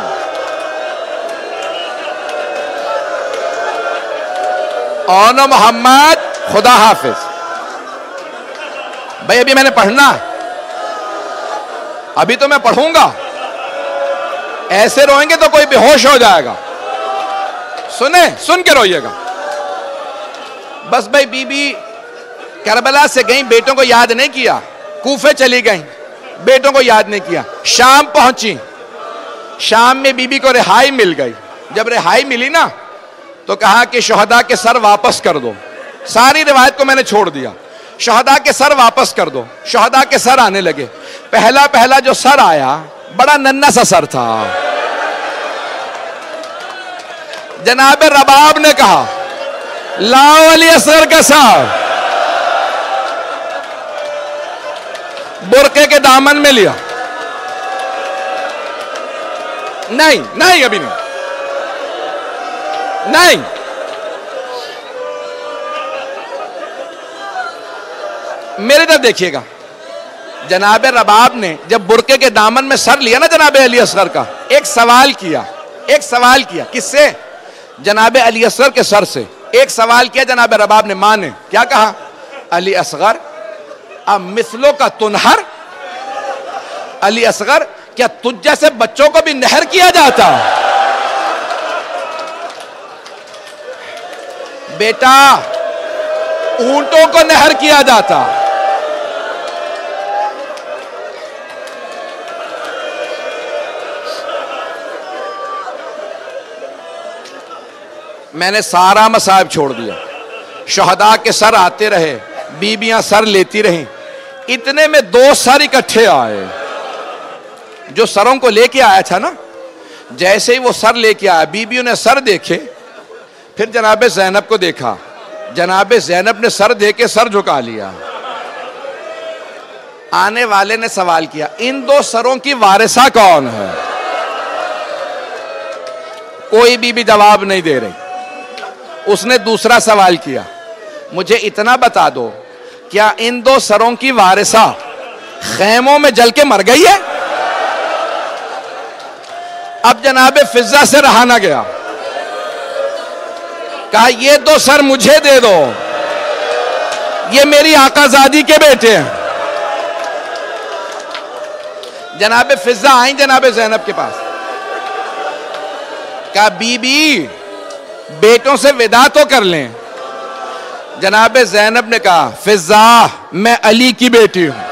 آنو محمد خدا حافظ. بھائی ابھی میں نے پڑھنا ہے, ابھی تو میں پڑھوں گا, ایسے روئیں گے تو کوئی بے ہوش ہو جائے گا. سنیں, سن کے روئیے گا. بس بھائی بی بی کربلا سے گئیں, بیٹوں کو یاد نہیں کیا, کوفے چلی گئیں, بیٹوں کو یاد نہیں کیا. شام پہنچی, شام میں بی بی کو رہائی مل گئی. جب رہائی ملی نا تو کہا کہ شہداء کے سر واپس کر دو. ساری روایت کو میں نے چھوڑ دیا. شہداء کے سر واپس کر دو. شہداء کے سر آنے لگے. پہلا جو سر آیا بڑا ننھا سا سر تھا. جناب رباب نے کہا لاؤ علی اصغر کا سر. برقعے کے دامن میں لیا. نہیں ابھی نہیں. میرے طرف دیکھیے گا. جناب رباب نے جب برقعے کے دامن میں سر لیا نا جناب علی اصغر کا, ایک سوال کیا. کس سے؟ جناب علی اصغر کے سر سے ایک سوال کیا جناب رباب نے. ماں نے کیا کہا؟ علی اصغر اب مثلوں کا تنہر. علی اصغر کیا تجھ جیسے بچوں کو بھی نہر کیا جاتا؟ بیٹا اونٹوں کو نہر کیا جاتا. میں نے سارا مصائب چھوڑ دیا. شہداء کے سر آتے رہے, بیبیاں سر لیتی رہیں. اتنے میں 2 سر اکٹھے آئے. جو سروں کو لے کے آیا تھا نا, جیسے ہی وہ سر لے کے آیا, بیبیوں نے سر دیکھے, پھر جناب زینب کو دیکھا. جناب زینب نے سر دے کے سر جھکا لیا. آنے والے نے سوال کیا ان دو سروں کی وارثہ کون ہے؟ کوئی بھی جواب نہیں دے رہی. اس نے دوسرا سوال کیا مجھے اتنا بتا دو کیا ان دو سروں کی وارثہ خیموں میں جل کے مر گئی ہے؟ اب جناب فضہ سے رہا نہ گیا. کہا یہ دو سر مجھے دے دو، یہ میری آقا زادی کے بیٹے ہیں. جناب فضہ آئیں جناب زینب کے پاس. کہا بی بی بیٹوں سے ودا تو کر لیں. جناب زینب نے کہا فضہ میں علی کی بیٹی ہوں،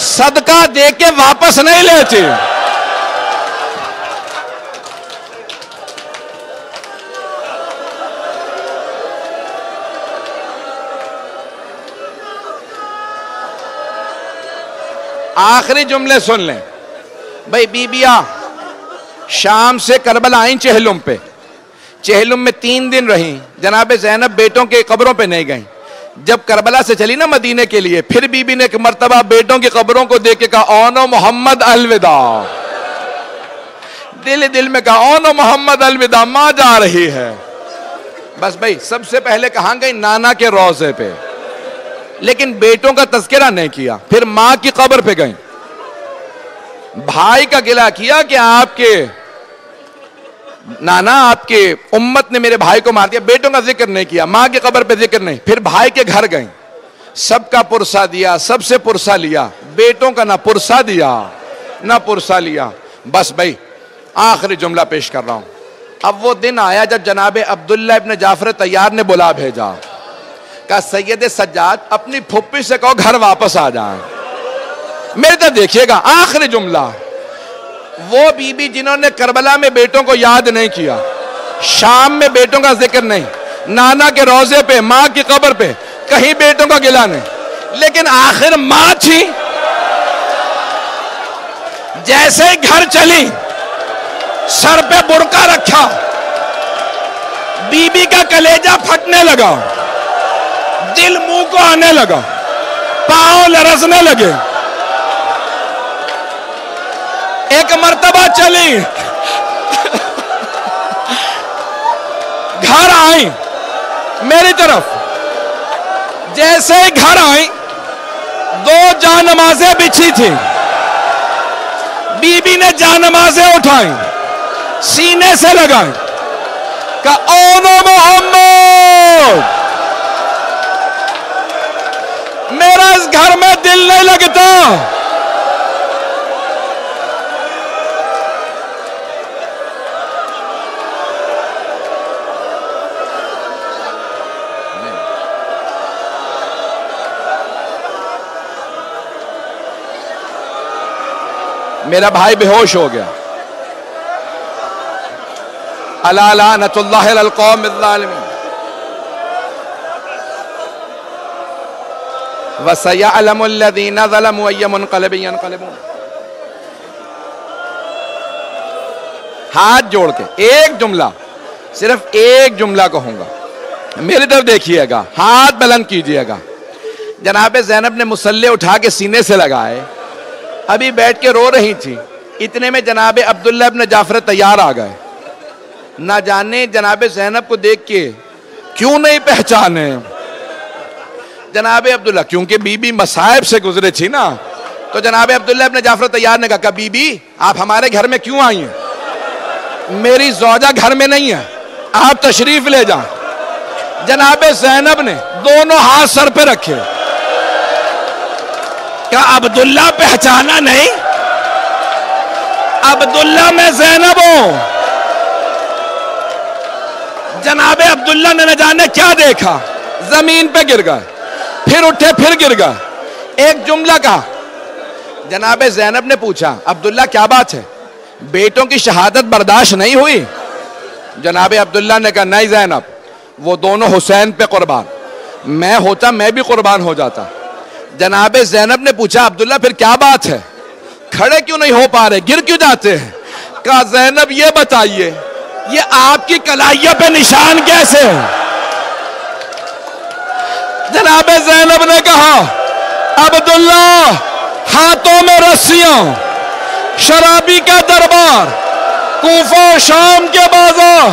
صدقہ دے کے واپس نہیں لیتی. آخری جملے سن لیں بھائی. بیبیاں شام سے کربلا آئیں چہلم پہ. چہلم میں 3 دن رہیں. جناب زینب بیٹوں کے قبروں پہ نہیں گئیں. جب کربلا سے چلی نا مدینے کے لیے پھر بی بی نے ایک مرتبہ بیٹوں کی قبروں کو دیکھ کے کہا اونو محمد الوداع. دل میں کہا اونو محمد الوداع، ماں جا رہی ہے. بس بھائی سب سے پہلے کہاں گئی؟ نانا کے روضے پہ. لیکن بیٹوں کا تذکرہ نہیں کیا. پھر ماں کی قبر پہ گئیں. بھائی کا گلہ کیا کہ آپ کے نانا آپ کے امت نے میرے بھائی کو مار دیا. بیٹوں کا ذکر نہیں کیا، ماں کی قبر پہ ذکر نہیں. پھر بھائی کے گھر گئیں، سب کا پرسہ دیا، سب سے پرسہ لیا. بیٹوں کا نہ پرسہ دیا نہ پرسہ لیا. بس بھائی آخری جملہ پیش کر رہا ہوں. اب وہ دن آیا جب جناب عبداللہ ابن جعفر طیار نے بلا بھیجا. کہا سید سجاد اپنی پھپھی سے کہو گھر واپس آ جائیں. میرے تو دیکھیے گا آخری جملہ. وہ بی بی جنہوں نے کربلا میں بیٹوں کو یاد نہیں کیا، شام میں بیٹوں کا ذکر نہیں، نانا کے روضے پہ ماں کی قبر پہ کہیں بیٹوں کا گلہ نہیں، لیکن آخر ماں تھی. جیسے ہی گھر چلی سر پہ برقع رکھا، بی بی کا کلیجہ پھٹنے لگا، دل منہ کو آنے لگا، پاؤں لرزنے لگے. ایک مرتبہ چلی، گھر آئیں میری طرف. جیسے ہی گھر آئیں 2 جانمازیں بچھی تھیں. بی بی نے جانمازیں اٹھائیں، سینے سے لگائیں، کہا اونو محمد میرا اس گھر میں دل نہیں لگتا. میرا بھائی بے ہوش ہو گیا. الا لعنۃ اللہ علی القوم الظالمین وَسَيَعْلَمُ الَّذِينَ ظَلَمُوا أَيَّ مُنْقَلَبٍ يَنْقَلِبُونَ. ہاتھ جوڑ کے ایک جملہ، صرف ایک جملہ کہوں گا، میری طرف دیکھیے گا، ہاتھ بلند کیجئے گا. جناب زینب نے مسلح اٹھا کے سینے سے لگائے، ابھی بیٹھ کے رو رہی تھی. اتنے میں جناب عبداللہ ابن جعفر طیار آ گئے. نہ جانے جناب زینب کو دیکھ کے کیوں نہیں پہچانے جناب عبداللہ، کیونکہ بی بی مصائب سے گزرے تھی نا. تو جناب عبداللہ ابن جعفر طیار نے کہا بی بی آپ ہمارے گھر میں کیوں آئی ہیں؟ میری زوجہ گھر میں نہیں ہے، آپ تشریف لے جائیں. جناب زینب نے دونوں ہاتھ سر پہ رکھے. کہا عبداللہ پہچانا نہیں؟ عبداللہ میں زینب ہوں. جناب عبداللہ نے نہ جانے کیا دیکھا، زمین پہ گر گئے، پھر اٹھے پھر گر گئے. ایک جملہ کہا. جناب زینب نے پوچھا عبداللہ کیا بات ہے، بیٹوں کی شہادت برداشت نہیں ہوئی؟ جناب عبداللہ نے کہا نہیں زینب، وہ دونوں حسین پہ قربان، میں ہوتا میں بھی قربان ہو جاتا. جناب زینب نے پوچھا عبداللہ پھر کیا بات ہے، کھڑے کیوں نہیں ہو پا رہے، گر کیوں جاتے ہیں؟ کہا زینب یہ بتائیے یہ آپ کی کلائیہ پہ نشان کیسے ہے؟
جناب زینب نے کہا عبداللہ ہاتھوں میں رسیاں، شرابی کا دربار، کوفہ و شام کے بازار،